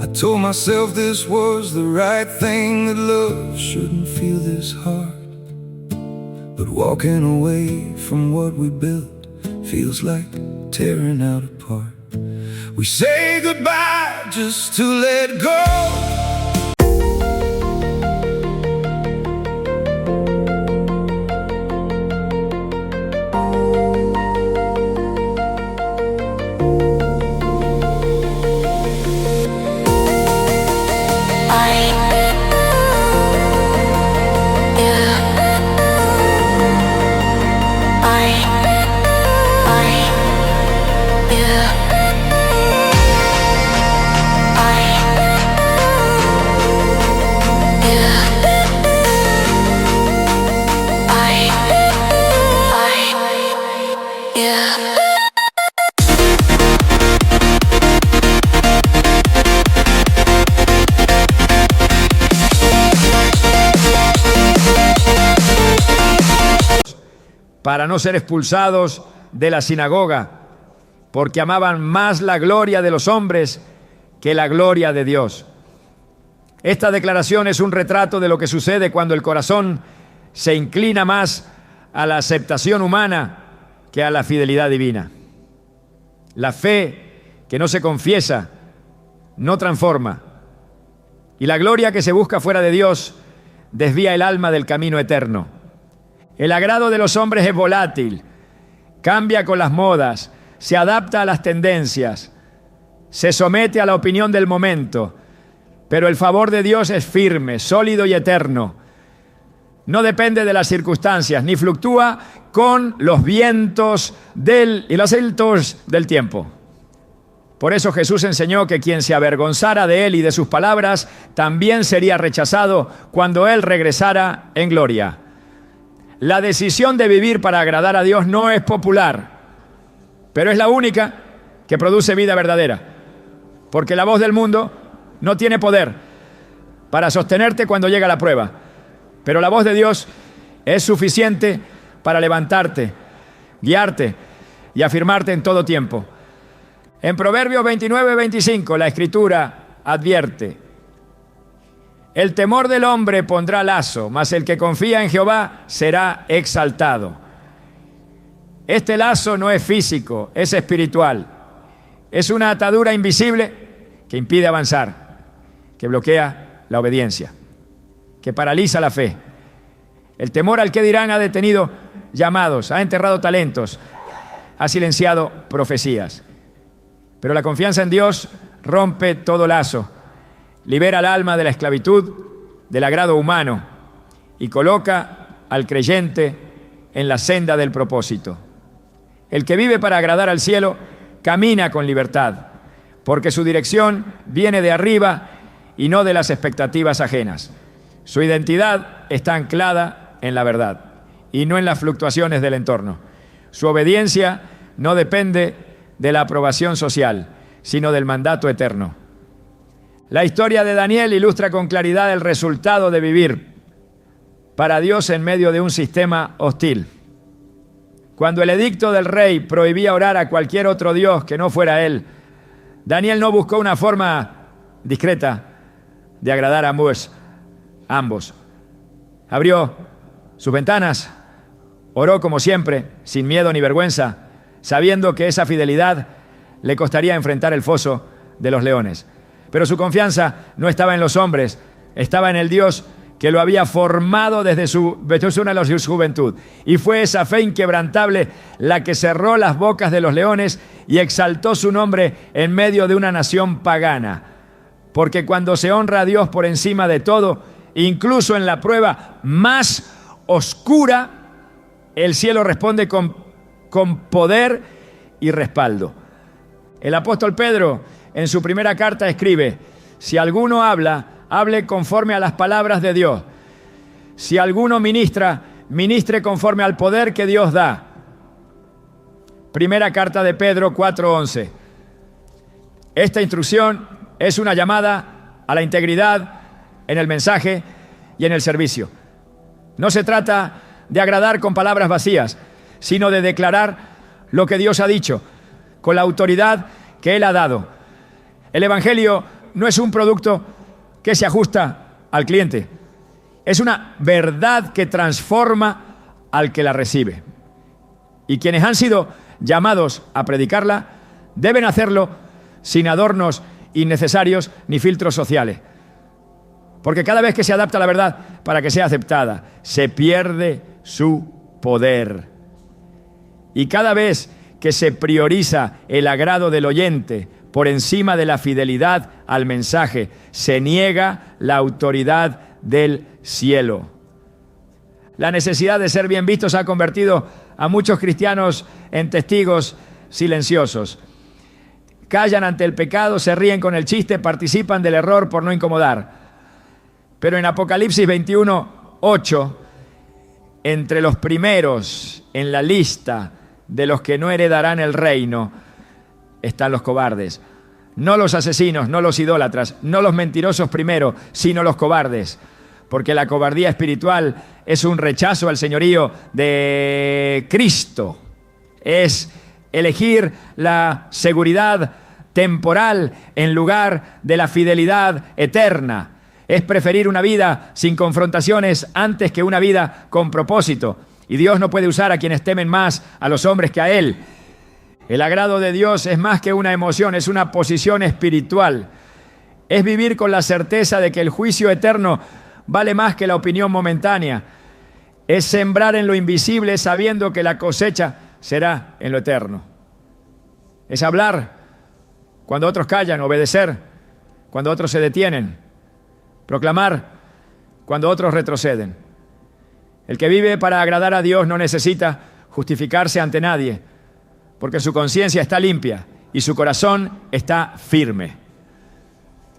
I told myself this was the right thing, that love shouldn't feel this hard. But walking away from what we built feels like tearing out apart. We say goodbye just to let go. Para no ser expulsados de la sinagoga, porque amaban más la gloria de los hombres que la gloria de Dios. Esta declaración es un retrato de lo que sucede cuando el corazón se inclina más a la aceptación humana que a la fidelidad divina. La fe que no se confiesa no transforma, y la gloria que se busca fuera de Dios desvía el alma del camino eterno. El agrado de los hombres es volátil, cambia con las modas, se adapta a las tendencias, se somete a la opinión del momento, pero el favor de Dios es firme, sólido y eterno. No depende de las circunstancias, ni fluctúa con los vientos y los vientos del tiempo. Por eso Jesús enseñó que quien se avergonzara de Él y de sus palabras, también sería rechazado cuando Él regresara en gloria. La decisión de vivir para agradar a Dios no es popular, pero es la única que produce vida verdadera, porque la voz del mundo no tiene poder para sostenerte cuando llega la prueba, pero la voz de Dios es suficiente para levantarte, guiarte y afirmarte en todo tiempo. En Proverbios 29:25 la Escritura advierte: el temor del hombre pondrá lazo, mas el que confía en Jehová será exaltado. Este lazo no es físico, es espiritual. Es una atadura invisible que impide avanzar, que bloquea la obediencia, que paraliza la fe. El temor al que dirán ha detenido llamados, ha enterrado talentos, ha silenciado profecías. Pero la confianza en Dios rompe todo lazo, libera al alma de la esclavitud, del agrado humano, y coloca al creyente en la senda del propósito. El que vive para agradar al cielo camina con libertad, porque su dirección viene de arriba y no de las expectativas ajenas. Su identidad está anclada en la verdad y no en las fluctuaciones del entorno. Su obediencia no depende de la aprobación social, sino del mandato eterno. La historia de Daniel ilustra con claridad el resultado de vivir para Dios en medio de un sistema hostil. Cuando el edicto del rey prohibía orar a cualquier otro Dios que no fuera él, Daniel no buscó una forma discreta de agradar a ambos. Abrió sus ventanas, oró como siempre, sin miedo ni vergüenza, sabiendo que esa fidelidad le costaría enfrentar el foso de los leones. Pero su confianza no estaba en los hombres, Estaba en el Dios que lo había formado desde su juventud. Y fue esa fe inquebrantable la que cerró las bocas de los leones y exaltó su nombre en medio de una nación pagana. Porque cuando se honra a Dios por encima de todo, incluso en la prueba más oscura, el cielo responde con poder y respaldo. El apóstol Pedro, en su primera carta, escribe: si alguno habla, hable conforme a las palabras de Dios. Si alguno ministra, ministre conforme al poder que Dios da. Primera carta de Pedro 4:11. Esta instrucción es una llamada a la integridad en el mensaje y en el servicio. No se trata de agradar con palabras vacías, sino de declarar lo que Dios ha dicho, con la autoridad que Él ha dado. El Evangelio no es un producto que se ajusta al cliente. Es una verdad que transforma al que la recibe. Y quienes han sido llamados a predicarla deben hacerlo sin adornos innecesarios ni filtros sociales. Porque cada vez que se adapta la verdad para que sea aceptada, se pierde su poder. Y cada vez que se prioriza el agrado del oyente por encima de la fidelidad al mensaje, se niega la autoridad del cielo. La necesidad de ser bien vistos ha convertido a muchos cristianos en testigos silenciosos. Callan ante el pecado, se ríen con el chiste, participan del error por no incomodar. Pero en Apocalipsis 21:8, entre los primeros en la lista de los que no heredarán el reino, están los cobardes. No los asesinos, no los idólatras, no los mentirosos primero, sino los cobardes. Porque la cobardía espiritual es un rechazo al señorío de Cristo. Es elegir la seguridad temporal en lugar de la fidelidad eterna. Es preferir una vida sin confrontaciones antes que una vida con propósito. Y Dios no puede usar a quienes temen más a los hombres que a Él. El agrado de Dios es más que una emoción, es una posición espiritual. Es vivir con la certeza de que el juicio eterno vale más que la opinión momentánea. Es sembrar en lo invisible sabiendo que la cosecha será en lo eterno. Es hablar cuando otros callan, obedecer cuando otros se detienen, proclamar cuando otros retroceden. El que vive para agradar a Dios no necesita justificarse ante nadie, porque su conciencia está limpia y su corazón está firme.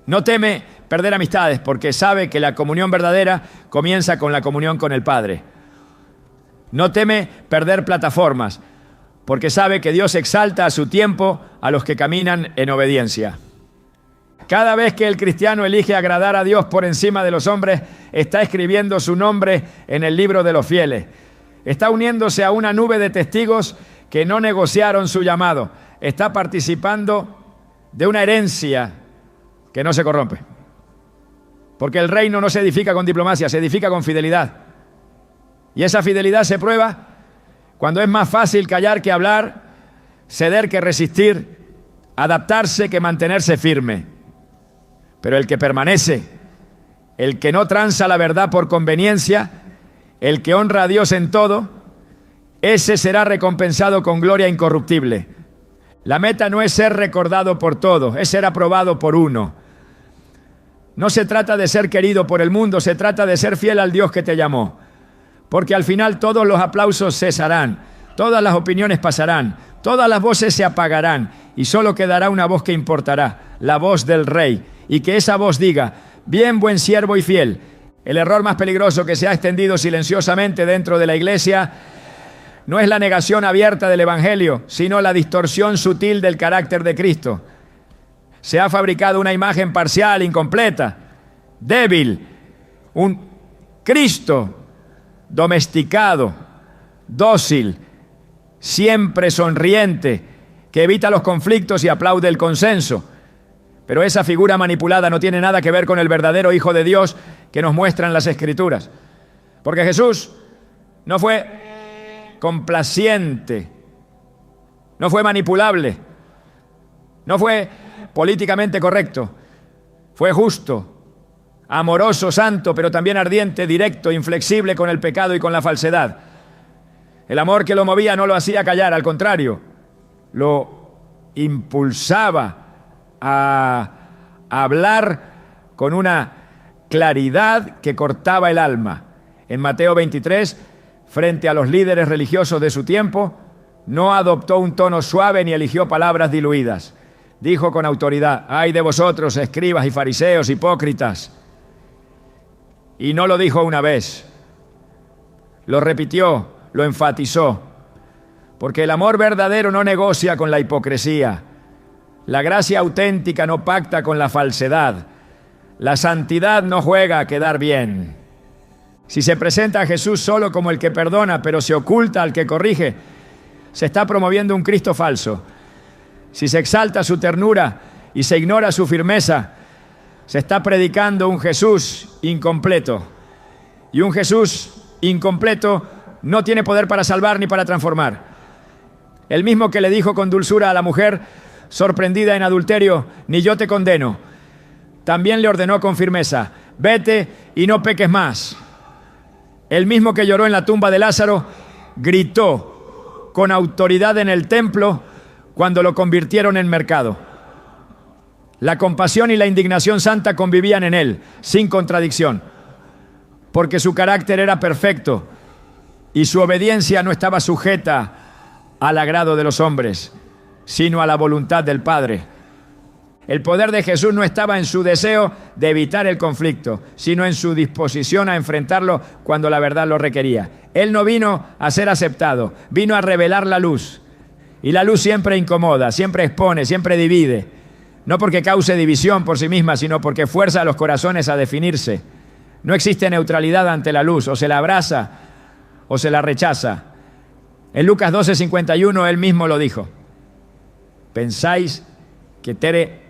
No teme perder amistades porque sabe que la comunión verdadera comienza con la comunión con el Padre. No teme perder plataformas porque sabe que Dios exalta a su tiempo a los que caminan en obediencia. Cada vez que el cristiano elige agradar a Dios por encima de los hombres, está escribiendo su nombre en el libro de los fieles. Está uniéndose a una nube de testigos que no negociaron su llamado. Está participando de una herencia que no se corrompe. Porque el reino no se edifica con diplomacia, se edifica con fidelidad. Y esa fidelidad se prueba cuando es más fácil callar que hablar, ceder que resistir, adaptarse que mantenerse firme. Pero el que permanece, el que no tranza la verdad por conveniencia, el que honra a Dios en todo, ese será recompensado con gloria incorruptible. La meta no es ser recordado por todos, es ser aprobado por uno. No se trata de ser querido por el mundo, se trata de ser fiel al Dios que te llamó. Porque al final todos los aplausos cesarán, todas las opiniones pasarán, todas las voces se apagarán y solo quedará una voz que importará, la voz del Rey. Y que esa voz diga: bien, buen siervo y fiel. El error más peligroso que se ha extendido silenciosamente dentro de la iglesia no es la negación abierta del Evangelio, sino la distorsión sutil del carácter de Cristo. Se ha fabricado una imagen parcial, incompleta, débil, un Cristo domesticado, dócil, siempre sonriente, que evita los conflictos y aplaude el consenso. Pero esa figura manipulada no tiene nada que ver con el verdadero Hijo de Dios que nos muestran las Escrituras. Porque Jesús no fue complaciente, no fue manipulable, no fue políticamente correcto, fue justo, amoroso, santo, pero también ardiente, directo, inflexible con el pecado y con la falsedad. El amor que lo movía no lo hacía callar, al contrario, lo impulsaba a hablar con una claridad que cortaba el alma. En Mateo 23, frente a los líderes religiosos de su tiempo, no adoptó un tono suave ni eligió palabras diluidas. Dijo con autoridad: «Ay de vosotros, escribas y fariseos, hipócritas». Y no lo dijo una vez, lo repitió, lo enfatizó, porque el amor verdadero no negocia con la hipocresía. La gracia auténtica no pacta con la falsedad. La santidad no juega a quedar bien. Si se presenta a Jesús solo como el que perdona, pero se oculta al que corrige, se está promoviendo un Cristo falso. Si se exalta su ternura y se ignora su firmeza, se está predicando un Jesús incompleto. Y un Jesús incompleto no tiene poder para salvar ni para transformar. El mismo que le dijo con dulzura a la mujer sorprendida en adulterio: «Ni yo te condeno», también le ordenó con firmeza: «Vete y no peques más». El mismo que lloró en la tumba de Lázaro gritó con autoridad en el templo cuando lo convirtieron en mercado. La compasión y la indignación santa convivían en él, sin contradicción, porque su carácter era perfecto y su obediencia no estaba sujeta al agrado de los hombres, sino a la voluntad del Padre. El poder de Jesús no estaba en su deseo de evitar el conflicto, sino en su disposición a enfrentarlo cuando la verdad lo requería. Él no vino a ser aceptado, vino a revelar la luz. Y la luz siempre incomoda, siempre expone, siempre divide. No porque cause división por sí misma, sino porque fuerza a los corazones a definirse. No existe neutralidad ante la luz, o se la abraza o se la rechaza. En Lucas 12:51 él mismo lo dijo: ¿pensáis que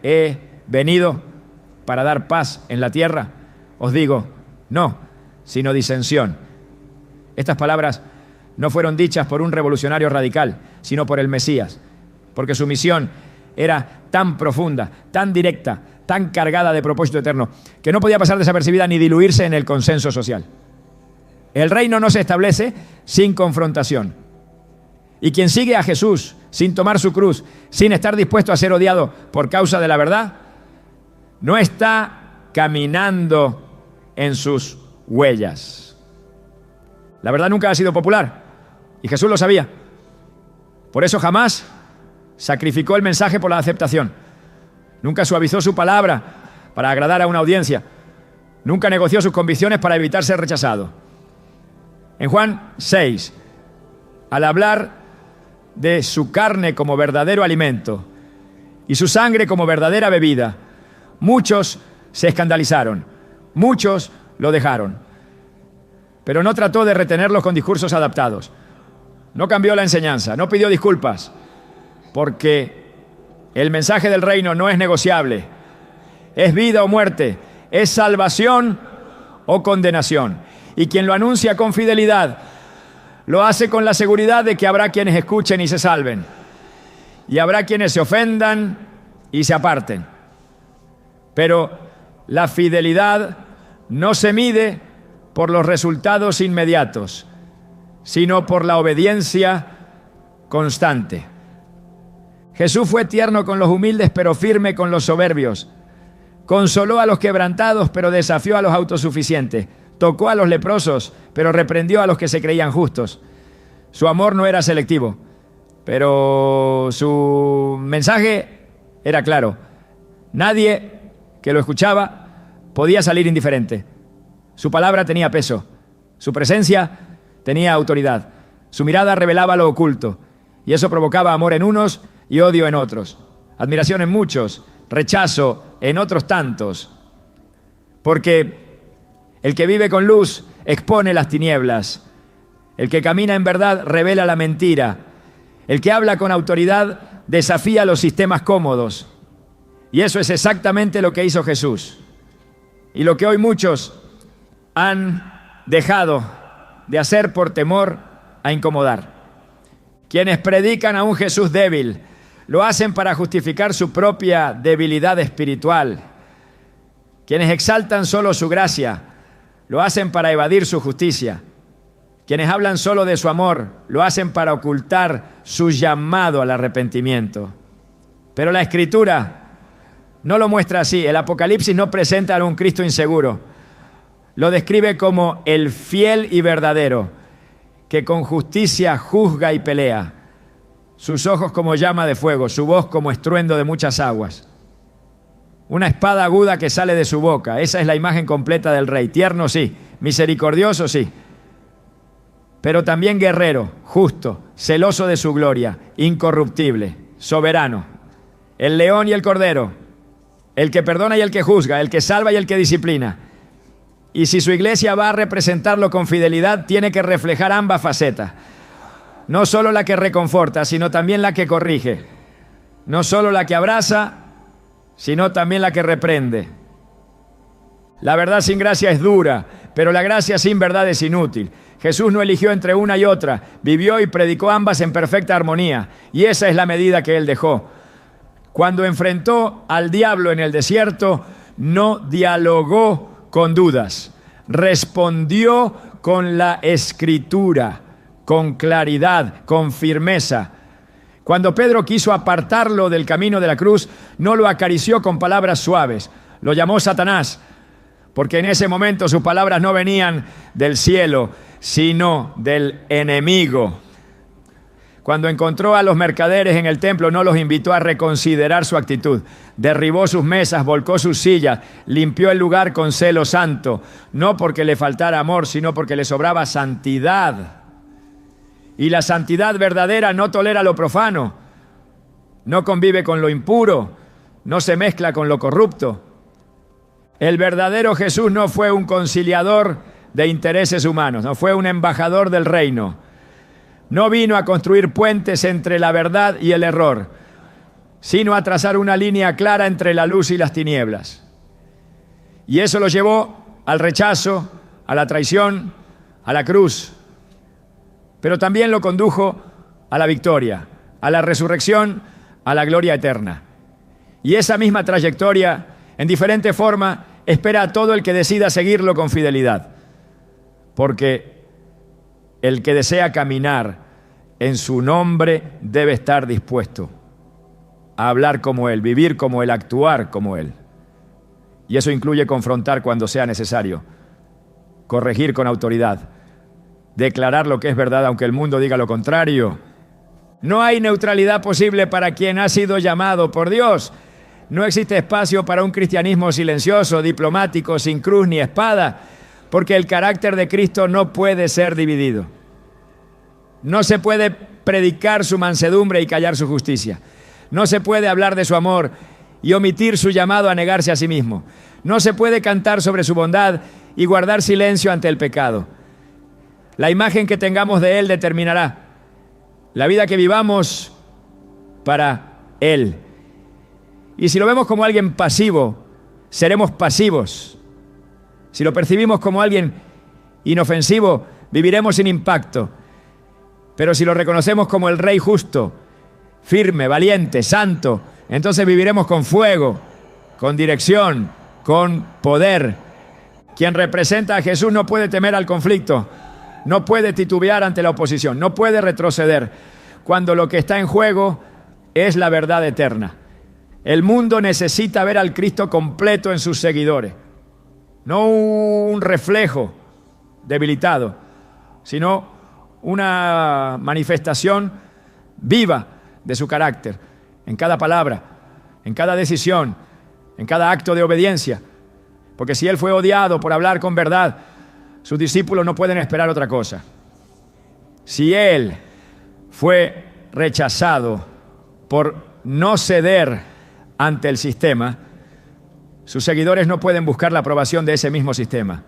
he venido para dar paz en la tierra? Os digo, no, sino disensión. Estas palabras no fueron dichas por un revolucionario radical, sino por el Mesías, porque su misión era tan profunda, tan directa, tan cargada de propósito eterno, que no podía pasar desapercibida ni diluirse en el consenso social. El reino no se establece sin confrontación. Y quien sigue a Jesús sin tomar su cruz, sin estar dispuesto a ser odiado por causa de la verdad, no está caminando en sus huellas. La verdad nunca ha sido popular, y Jesús lo sabía. Por eso jamás sacrificó el mensaje por la aceptación. Nunca suavizó su palabra para agradar a una audiencia. Nunca negoció sus convicciones para evitar ser rechazado. En Juan 6, al hablar de su carne como verdadero alimento y su sangre como verdadera bebida, muchos se escandalizaron, muchos lo dejaron. Pero no trató de retenerlos con discursos adaptados. No cambió la enseñanza, no pidió disculpas, porque el mensaje del reino no es negociable. Es vida o muerte, es salvación o condenación. Y quien lo anuncia con fidelidad lo hace con la seguridad de que habrá quienes escuchen y se salven, y habrá quienes se ofendan y se aparten. Pero la fidelidad no se mide por los resultados inmediatos, sino por la obediencia constante. Jesús fue tierno con los humildes, pero firme con los soberbios. Consoló a los quebrantados, pero desafió a los autosuficientes. Tocó a los leprosos, pero reprendió a los que se creían justos. Su amor no era selectivo, pero su mensaje era claro. Nadie que lo escuchaba podía salir indiferente. Su palabra tenía peso, su presencia tenía autoridad, su mirada revelaba lo oculto, y eso provocaba amor en unos y odio en otros, admiración en muchos, rechazo en otros tantos, porque el que vive con luz expone las tinieblas. El que camina en verdad revela la mentira. El que habla con autoridad desafía los sistemas cómodos. Y eso es exactamente lo que hizo Jesús. Y lo que hoy muchos han dejado de hacer por temor a incomodar. Quienes predican a un Jesús débil, lo hacen para justificar su propia debilidad espiritual. Quienes exaltan solo su gracia, lo hacen para evadir su justicia. Quienes hablan solo de su amor, lo hacen para ocultar su llamado al arrepentimiento. Pero la Escritura no lo muestra así. El Apocalipsis no presenta a un Cristo inseguro. Lo describe como el fiel y verdadero, que con justicia juzga y pelea. Sus ojos como llama de fuego, su voz como estruendo de muchas aguas. Una espada aguda que sale de su boca. Esa es la imagen completa del Rey. Tierno sí, misericordioso sí, pero también guerrero, justo, celoso de su gloria, incorruptible, soberano. El león y el cordero, el que perdona y el que juzga, el que salva y el que disciplina. Y si su iglesia va a representarlo con fidelidad, tiene que reflejar ambas facetas. No solo la que reconforta, sino también la que corrige. No solo la que abraza, sino también la que reprende. La verdad sin gracia es dura, pero la gracia sin verdad es inútil. Jesús no eligió entre una y otra, vivió y predicó ambas en perfecta armonía, y esa es la medida que Él dejó. Cuando enfrentó al diablo en el desierto, no dialogó con dudas, respondió con la Escritura, con claridad, con firmeza. Cuando Pedro quiso apartarlo del camino de la cruz, no lo acarició con palabras suaves, lo llamó Satanás, porque en ese momento sus palabras no venían del cielo, sino del enemigo. Cuando encontró a los mercaderes en el templo, no los invitó a reconsiderar su actitud. Derribó sus mesas, volcó sus sillas, limpió el lugar con celo santo, no porque le faltara amor, sino porque le sobraba santidad. Y la santidad verdadera no tolera lo profano, no convive con lo impuro, no se mezcla con lo corrupto. El verdadero Jesús no fue un conciliador de intereses humanos, no fue un embajador del reino. No vino a construir puentes entre la verdad y el error, sino a trazar una línea clara entre la luz y las tinieblas. Y eso lo llevó al rechazo, a la traición, a la cruz. Pero también lo condujo a la victoria, a la resurrección, a la gloria eterna. Y esa misma trayectoria, en diferente forma, espera a todo el que decida seguirlo con fidelidad. Porque el que desea caminar en su nombre debe estar dispuesto a hablar como Él, vivir como Él, actuar como Él. Y eso incluye confrontar cuando sea necesario, corregir con autoridad, declarar lo que es verdad aunque el mundo diga lo contrario. No hay neutralidad posible para quien ha sido llamado por Dios. No existe espacio para un cristianismo silencioso, diplomático, sin cruz ni espada, porque el carácter de Cristo no puede ser dividido. No se puede predicar su mansedumbre y callar su justicia. No se puede hablar de su amor y omitir su llamado a negarse a sí mismo. No se puede cantar sobre su bondad y guardar silencio ante el pecado. La imagen que tengamos de Él determinará la vida que vivamos para Él. Y si lo vemos como alguien pasivo, seremos pasivos. Si lo percibimos como alguien inofensivo, viviremos sin impacto. Pero si lo reconocemos como el Rey justo, firme, valiente, santo, entonces viviremos con fuego, con dirección, con poder. Quien representa a Jesús no puede temer al conflicto, no puede titubear ante la oposición, no puede retroceder cuando lo que está en juego es la verdad eterna. El mundo necesita ver al Cristo completo en sus seguidores, no un reflejo debilitado, sino una manifestación viva de su carácter, en cada palabra, en cada decisión, en cada acto de obediencia. Porque si Él fue odiado por hablar con verdad, sus discípulos no pueden esperar otra cosa. Si Él fue rechazado por no ceder ante el sistema, sus seguidores no pueden buscar la aprobación de ese mismo sistema.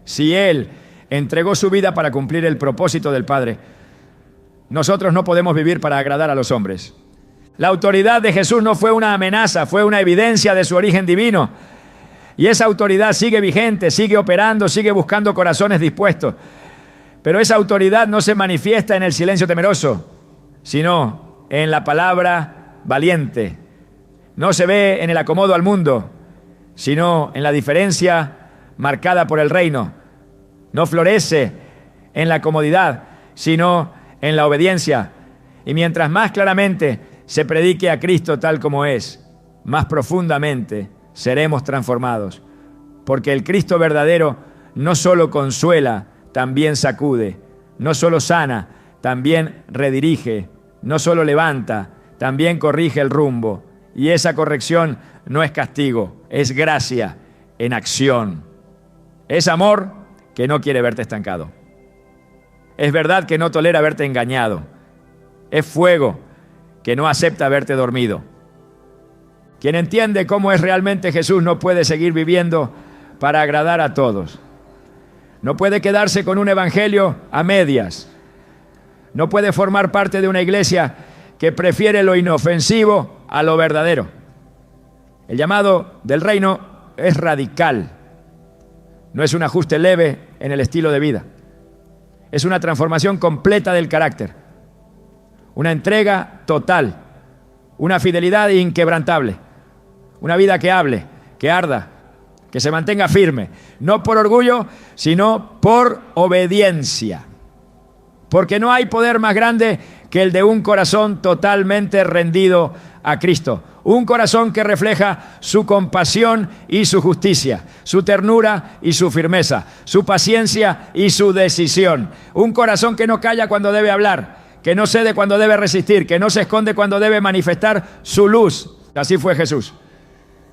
Si Él entregó su vida para cumplir el propósito del Padre, nosotros no podemos vivir para agradar a los hombres. La autoridad de Jesús no fue una amenaza, fue una evidencia de su origen divino. Y esa autoridad sigue vigente, sigue operando, sigue buscando corazones dispuestos. Pero esa autoridad no se manifiesta en el silencio temeroso, sino en la palabra valiente. No se ve en el acomodo al mundo, sino en la diferencia marcada por el reino. No florece en la comodidad, sino en la obediencia. Y mientras más claramente se predique a Cristo tal como es, más profundamente seremos transformados. Porque el Cristo verdadero no solo consuela, también sacude. No solo sana, también redirige. No solo levanta, también corrige el rumbo. Y esa corrección no es castigo, es gracia en acción. Es amor que no quiere verte estancado. Es verdad que no tolera verte engañado. Es fuego que no acepta verte dormido. Quien entiende cómo es realmente Jesús no puede seguir viviendo para agradar a todos. No puede quedarse con un evangelio a medias. No puede formar parte de una iglesia que prefiere lo inofensivo a lo verdadero. El llamado del reino es radical. No es un ajuste leve en el estilo de vida. Es una transformación completa del carácter. Una entrega total. Una fidelidad inquebrantable. Una vida que hable, que arda, que se mantenga firme. No por orgullo, sino por obediencia. Porque no hay poder más grande que el de un corazón totalmente rendido a Cristo. Un corazón que refleja su compasión y su justicia, su ternura y su firmeza, su paciencia y su decisión. Un corazón que no calla cuando debe hablar, que no cede cuando debe resistir, que no se esconde cuando debe manifestar su luz. Así fue Jesús.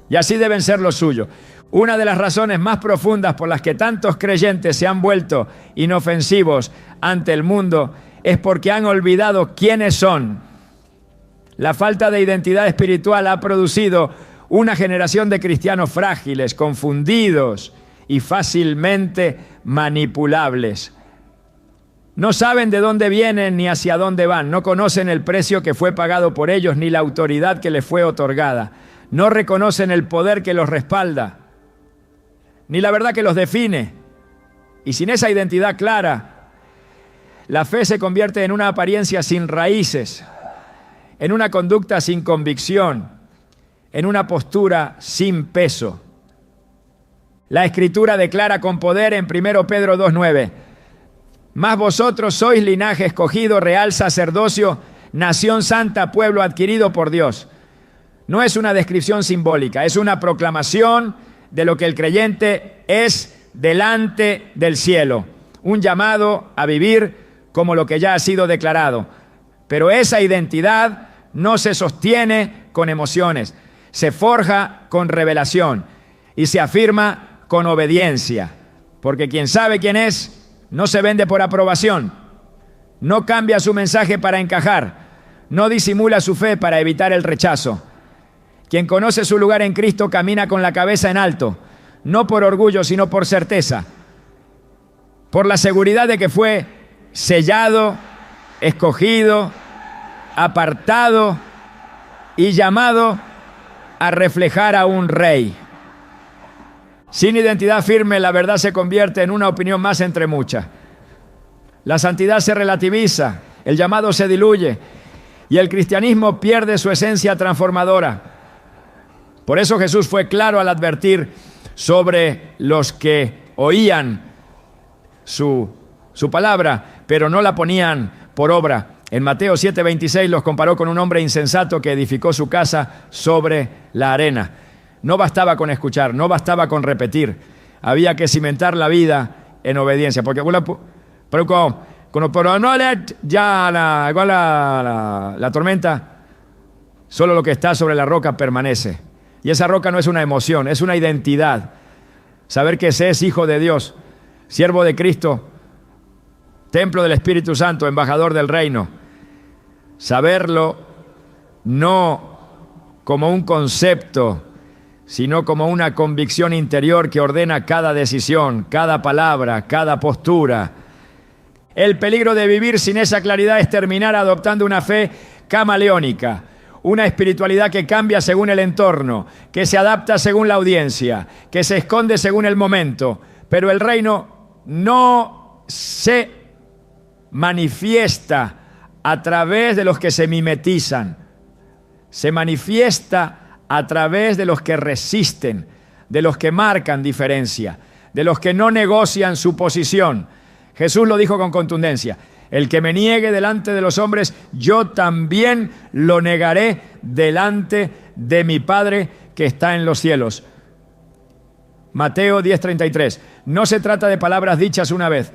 Y así deben ser los suyos. Una de las razones más profundas por las que tantos creyentes se han vuelto inofensivos ante el mundo es porque han olvidado quiénes son. La falta de identidad espiritual ha producido una generación de cristianos frágiles, confundidos y fácilmente manipulables. No saben de dónde vienen ni hacia dónde van. No conocen el precio que fue pagado por ellos ni la autoridad que les fue otorgada. No reconocen el poder que los respalda, ni la verdad que los define. Y sin esa identidad clara, la fe se convierte en una apariencia sin raíces, en una conducta sin convicción, en una postura sin peso. La Escritura declara con poder en 1 Pedro 2:9: mas vosotros sois linaje escogido, real sacerdocio, nación santa, pueblo adquirido por Dios. No es una descripción simbólica, es una proclamación de lo que el creyente es delante del cielo. Un llamado a vivir como lo que ya ha sido declarado. Pero esa identidad no se sostiene con emociones, se forja con revelación y se afirma con obediencia. Porque quien sabe quién es, no se vende por aprobación, no cambia su mensaje para encajar, no disimula su fe para evitar el rechazo. Quien conoce su lugar en Cristo camina con la cabeza en alto, no por orgullo, sino por certeza, por la seguridad de que fue sellado, escogido, apartado y llamado a reflejar a un rey. Sin identidad firme, la verdad se convierte en una opinión más entre muchas. La santidad se relativiza, el llamado se diluye y el cristianismo pierde su esencia transformadora. Por eso Jesús fue claro al advertir sobre los que oían su palabra, pero no la ponían por obra. En Mateo 7:26 los comparó con un hombre insensato que edificó su casa sobre la arena. No bastaba con escuchar, no bastaba con repetir. Había que cimentar la vida en obediencia. Porque cuando ya la tormenta, solo lo que está sobre la roca permanece. Y esa roca no es una emoción, es una identidad. Saber que se es hijo de Dios, siervo de Cristo, templo del Espíritu Santo, embajador del reino. Saberlo no como un concepto, sino como una convicción interior que ordena cada decisión, cada palabra, cada postura. El peligro de vivir sin esa claridad es terminar adoptando una fe camaleónica, una espiritualidad que cambia según el entorno, que se adapta según la audiencia, que se esconde según el momento. Pero el reino no se manifiesta a través de los que se mimetizan, se manifiesta a través de los que resisten, de los que marcan diferencia, de los que no negocian su posición. Jesús lo dijo con contundencia: el que me niegue delante de los hombres, yo también lo negaré delante de mi Padre que está en los cielos. Mateo 10:33. No se trata de palabras dichas una vez.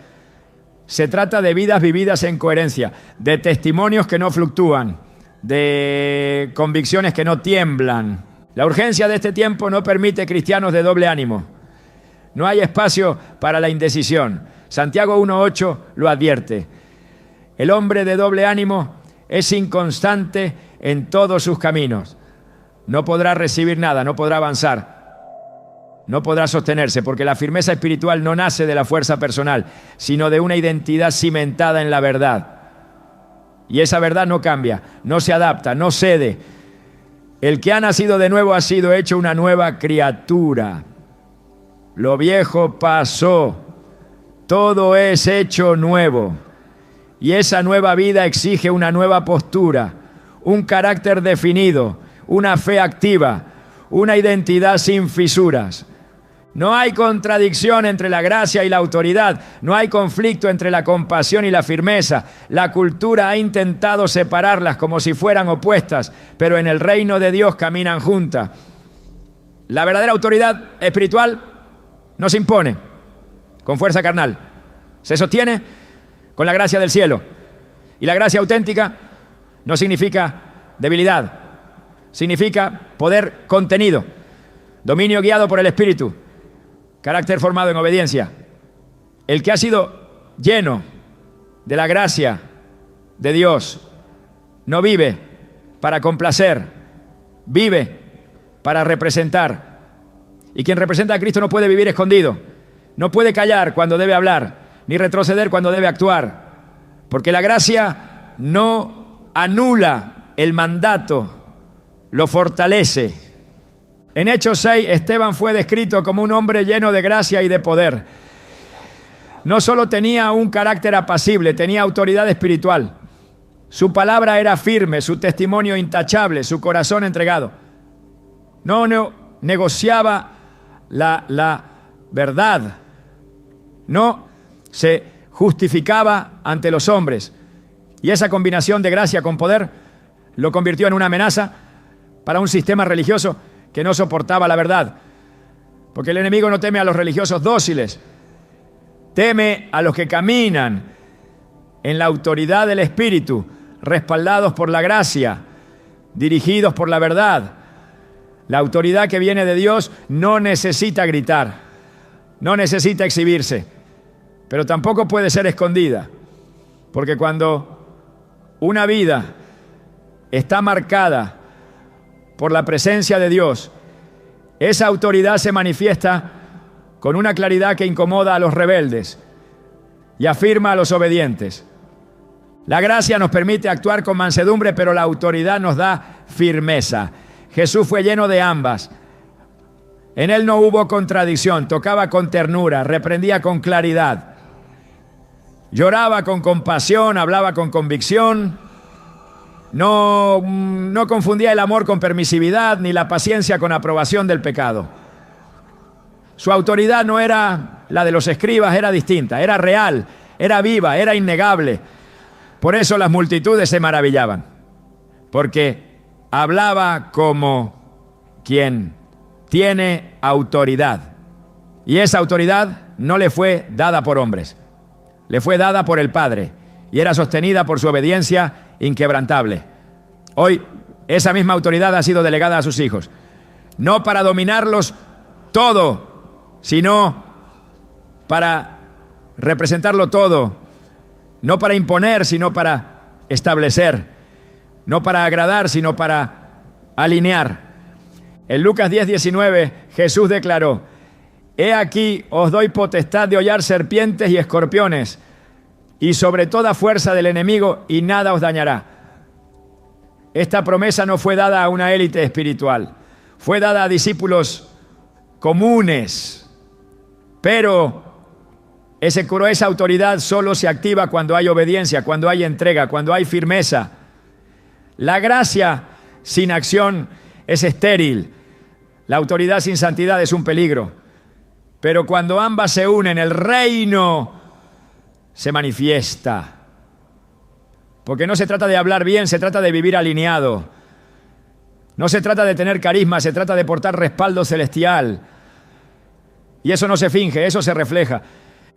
Se trata de vidas vividas en coherencia, de testimonios que no fluctúan, de convicciones que no tiemblan. La urgencia de este tiempo no permite cristianos de doble ánimo. No hay espacio para la indecisión. Santiago 1:8 lo advierte. El hombre de doble ánimo es inconstante en todos sus caminos. No podrá recibir nada, no podrá avanzar, no podrá sostenerse, porque la firmeza espiritual no nace de la fuerza personal, sino de una identidad cimentada en la verdad. Y esa verdad no cambia, no se adapta, no cede. El que ha nacido de nuevo ha sido hecho una nueva criatura. Lo viejo pasó, todo es hecho nuevo. Y esa nueva vida exige una nueva postura, un carácter definido, una fe activa, una identidad sin fisuras. No hay contradicción entre la gracia y la autoridad. No hay conflicto entre la compasión y la firmeza. La cultura ha intentado separarlas como si fueran opuestas, pero en el reino de Dios caminan juntas. La verdadera autoridad espiritual no se impone con fuerza carnal. Se sostiene con la gracia del cielo. Y la gracia auténtica no significa debilidad. Significa poder contenido, dominio guiado por el Espíritu, carácter formado en obediencia. El que ha sido lleno de la gracia de Dios no vive para complacer, vive para representar. Y quien representa a Cristo no puede vivir escondido, no puede callar cuando debe hablar, ni retroceder cuando debe actuar, porque la gracia no anula el mandato, lo fortalece. En Hechos 6, Esteban fue descrito como un hombre lleno de gracia y de poder. No solo tenía un carácter apacible, tenía autoridad espiritual. Su palabra era firme, su testimonio intachable, su corazón entregado. No negociaba la verdad. No se justificaba ante los hombres. Y esa combinación de gracia con poder lo convirtió en una amenaza para un sistema religioso que no soportaba la verdad. Porque el enemigo no teme a los religiosos dóciles, teme a los que caminan en la autoridad del Espíritu, respaldados por la gracia, dirigidos por la verdad. La autoridad que viene de Dios no necesita gritar, no necesita exhibirse, pero tampoco puede ser escondida, porque cuando una vida está marcada por la presencia de Dios, esa autoridad se manifiesta con una claridad que incomoda a los rebeldes y afirma a los obedientes. La gracia nos permite actuar con mansedumbre, pero la autoridad nos da firmeza. Jesús fue lleno de ambas. En él no hubo contradicción, tocaba con ternura, reprendía con claridad, lloraba con compasión, hablaba con convicción. No confundía el amor con permisividad, ni la paciencia con aprobación del pecado. Su autoridad no era la de los escribas, era distinta, era real, era viva, era innegable. Por eso las multitudes se maravillaban, porque hablaba como quien tiene autoridad. Y esa autoridad no le fue dada por hombres, le fue dada por el Padre, y era sostenida por su obediencia inquebrantable. Hoy esa misma autoridad ha sido delegada a sus hijos, no para dominarlos todo, sino para representarlo todo, no para imponer, sino para establecer, no para agradar, sino para alinear. En Lucas 10:19 Jesús declaró: he aquí os doy potestad de hollar serpientes y escorpiones, y sobre toda fuerza del enemigo, y nada os dañará. Esta promesa no fue dada a una élite espiritual, fue dada a discípulos comunes, pero esa autoridad solo se activa cuando hay obediencia, cuando hay entrega, cuando hay firmeza. La gracia sin acción es estéril. La autoridad sin santidad es un peligro. Pero cuando ambas se unen, el reino se manifiesta. Porque no se trata de hablar bien, se trata de vivir alineado. No se trata de tener carisma, se trata de portar respaldo celestial. Y eso no se finge, eso se refleja.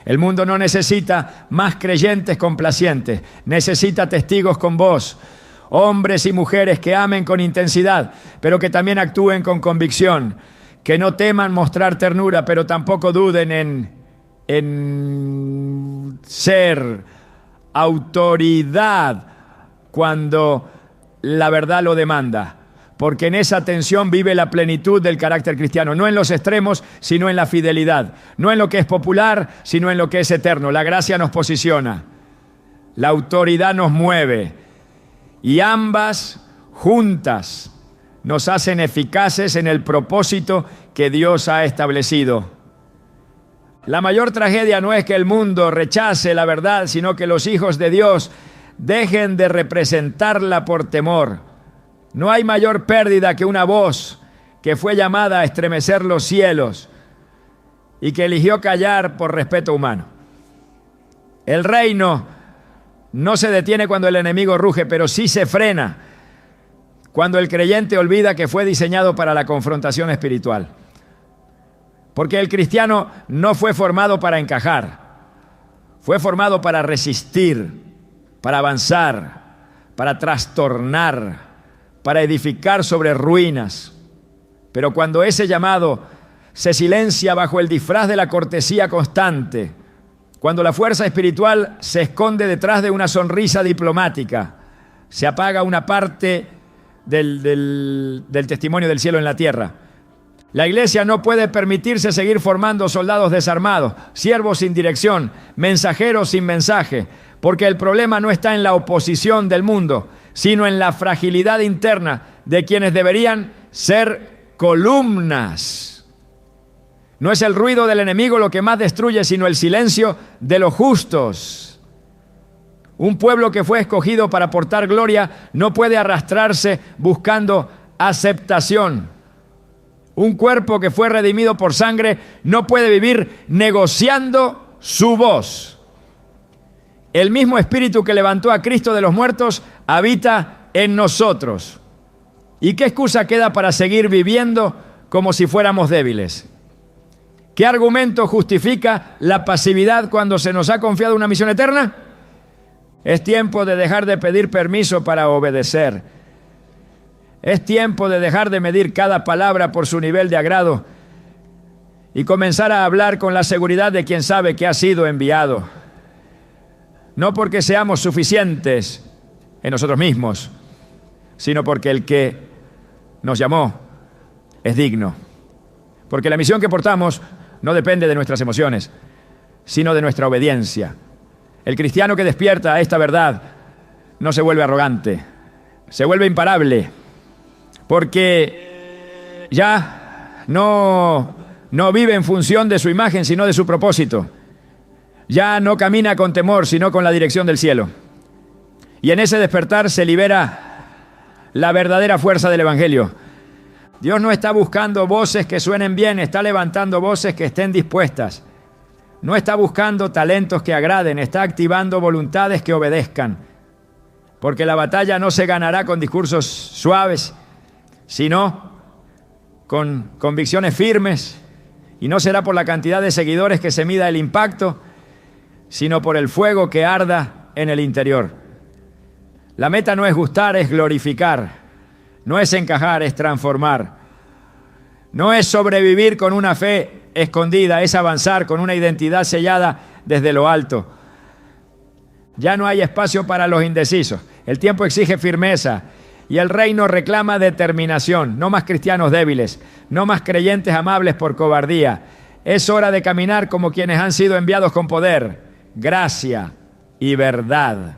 El mundo no necesita más creyentes complacientes, necesita testigos con voz, hombres y mujeres que amen con intensidad, pero que también actúen con convicción, que no teman mostrar ternura, pero tampoco duden en ser autoridad cuando la verdad lo demanda. Porque en esa tensión vive la plenitud del carácter cristiano, no en los extremos, sino en la fidelidad, no en lo que es popular, sino en lo que es eterno. La gracia nos posiciona, la autoridad nos mueve y ambas juntas nos hacen eficaces en el propósito que Dios ha establecido. La mayor tragedia no es que el mundo rechace la verdad, sino que los hijos de Dios dejen de representarla por temor. No hay mayor pérdida que una voz que fue llamada a estremecer los cielos y que eligió callar por respeto humano. El reino no se detiene cuando el enemigo ruge, pero sí se frena cuando el creyente olvida que fue diseñado para la confrontación espiritual. Porque el cristiano no fue formado para encajar, fue formado para resistir, para avanzar, para trastornar, para edificar sobre ruinas. Pero cuando ese llamado se silencia bajo el disfraz de la cortesía constante, cuando la fuerza espiritual se esconde detrás de una sonrisa diplomática, se apaga una parte del testimonio del cielo en la tierra. La iglesia no puede permitirse seguir formando soldados desarmados, siervos sin dirección, mensajeros sin mensaje, porque el problema no está en la oposición del mundo, sino en la fragilidad interna de quienes deberían ser columnas. No es el ruido del enemigo lo que más destruye, sino el silencio de los justos. Un pueblo que fue escogido para portar gloria no puede arrastrarse buscando aceptación. Un cuerpo que fue redimido por sangre no puede vivir negociando su voz. El mismo espíritu que levantó a Cristo de los muertos habita en nosotros. ¿Y qué excusa queda para seguir viviendo como si fuéramos débiles? ¿Qué argumento justifica la pasividad cuando se nos ha confiado una misión eterna? Es tiempo de dejar de pedir permiso para obedecer. Es tiempo de dejar de medir cada palabra por su nivel de agrado y comenzar a hablar con la seguridad de quien sabe que ha sido enviado. No porque seamos suficientes en nosotros mismos, sino porque el que nos llamó es digno. Porque la misión que portamos no depende de nuestras emociones, sino de nuestra obediencia. El cristiano que despierta a esta verdad no se vuelve arrogante, se vuelve imparable, porque ya no vive en función de su imagen, sino de su propósito. Ya no camina con temor, sino con la dirección del cielo. Y en ese despertar se libera la verdadera fuerza del Evangelio. Dios no está buscando voces que suenen bien, está levantando voces que estén dispuestas. No está buscando talentos que agraden, está activando voluntades que obedezcan. Porque la batalla no se ganará con discursos suaves, sino con convicciones firmes. Y no será por la cantidad de seguidores que se mida el impacto, sino por el fuego que arda en el interior. La meta no es gustar, es glorificar. No es encajar, es transformar. No es sobrevivir con una fe escondida, es avanzar con una identidad sellada desde lo alto. Ya no hay espacio para los indecisos. El tiempo exige firmeza y el reino reclama determinación. No más cristianos débiles, no más creyentes amables por cobardía. Es hora de caminar como quienes han sido enviados con poder, gracia y verdad.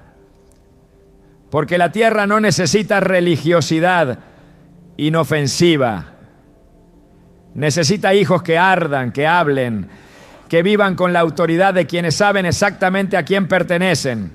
Porque la tierra no necesita religiosidad inofensiva. Necesita hijos que ardan, que hablen, que vivan con la autoridad de quienes saben exactamente a quién pertenecen.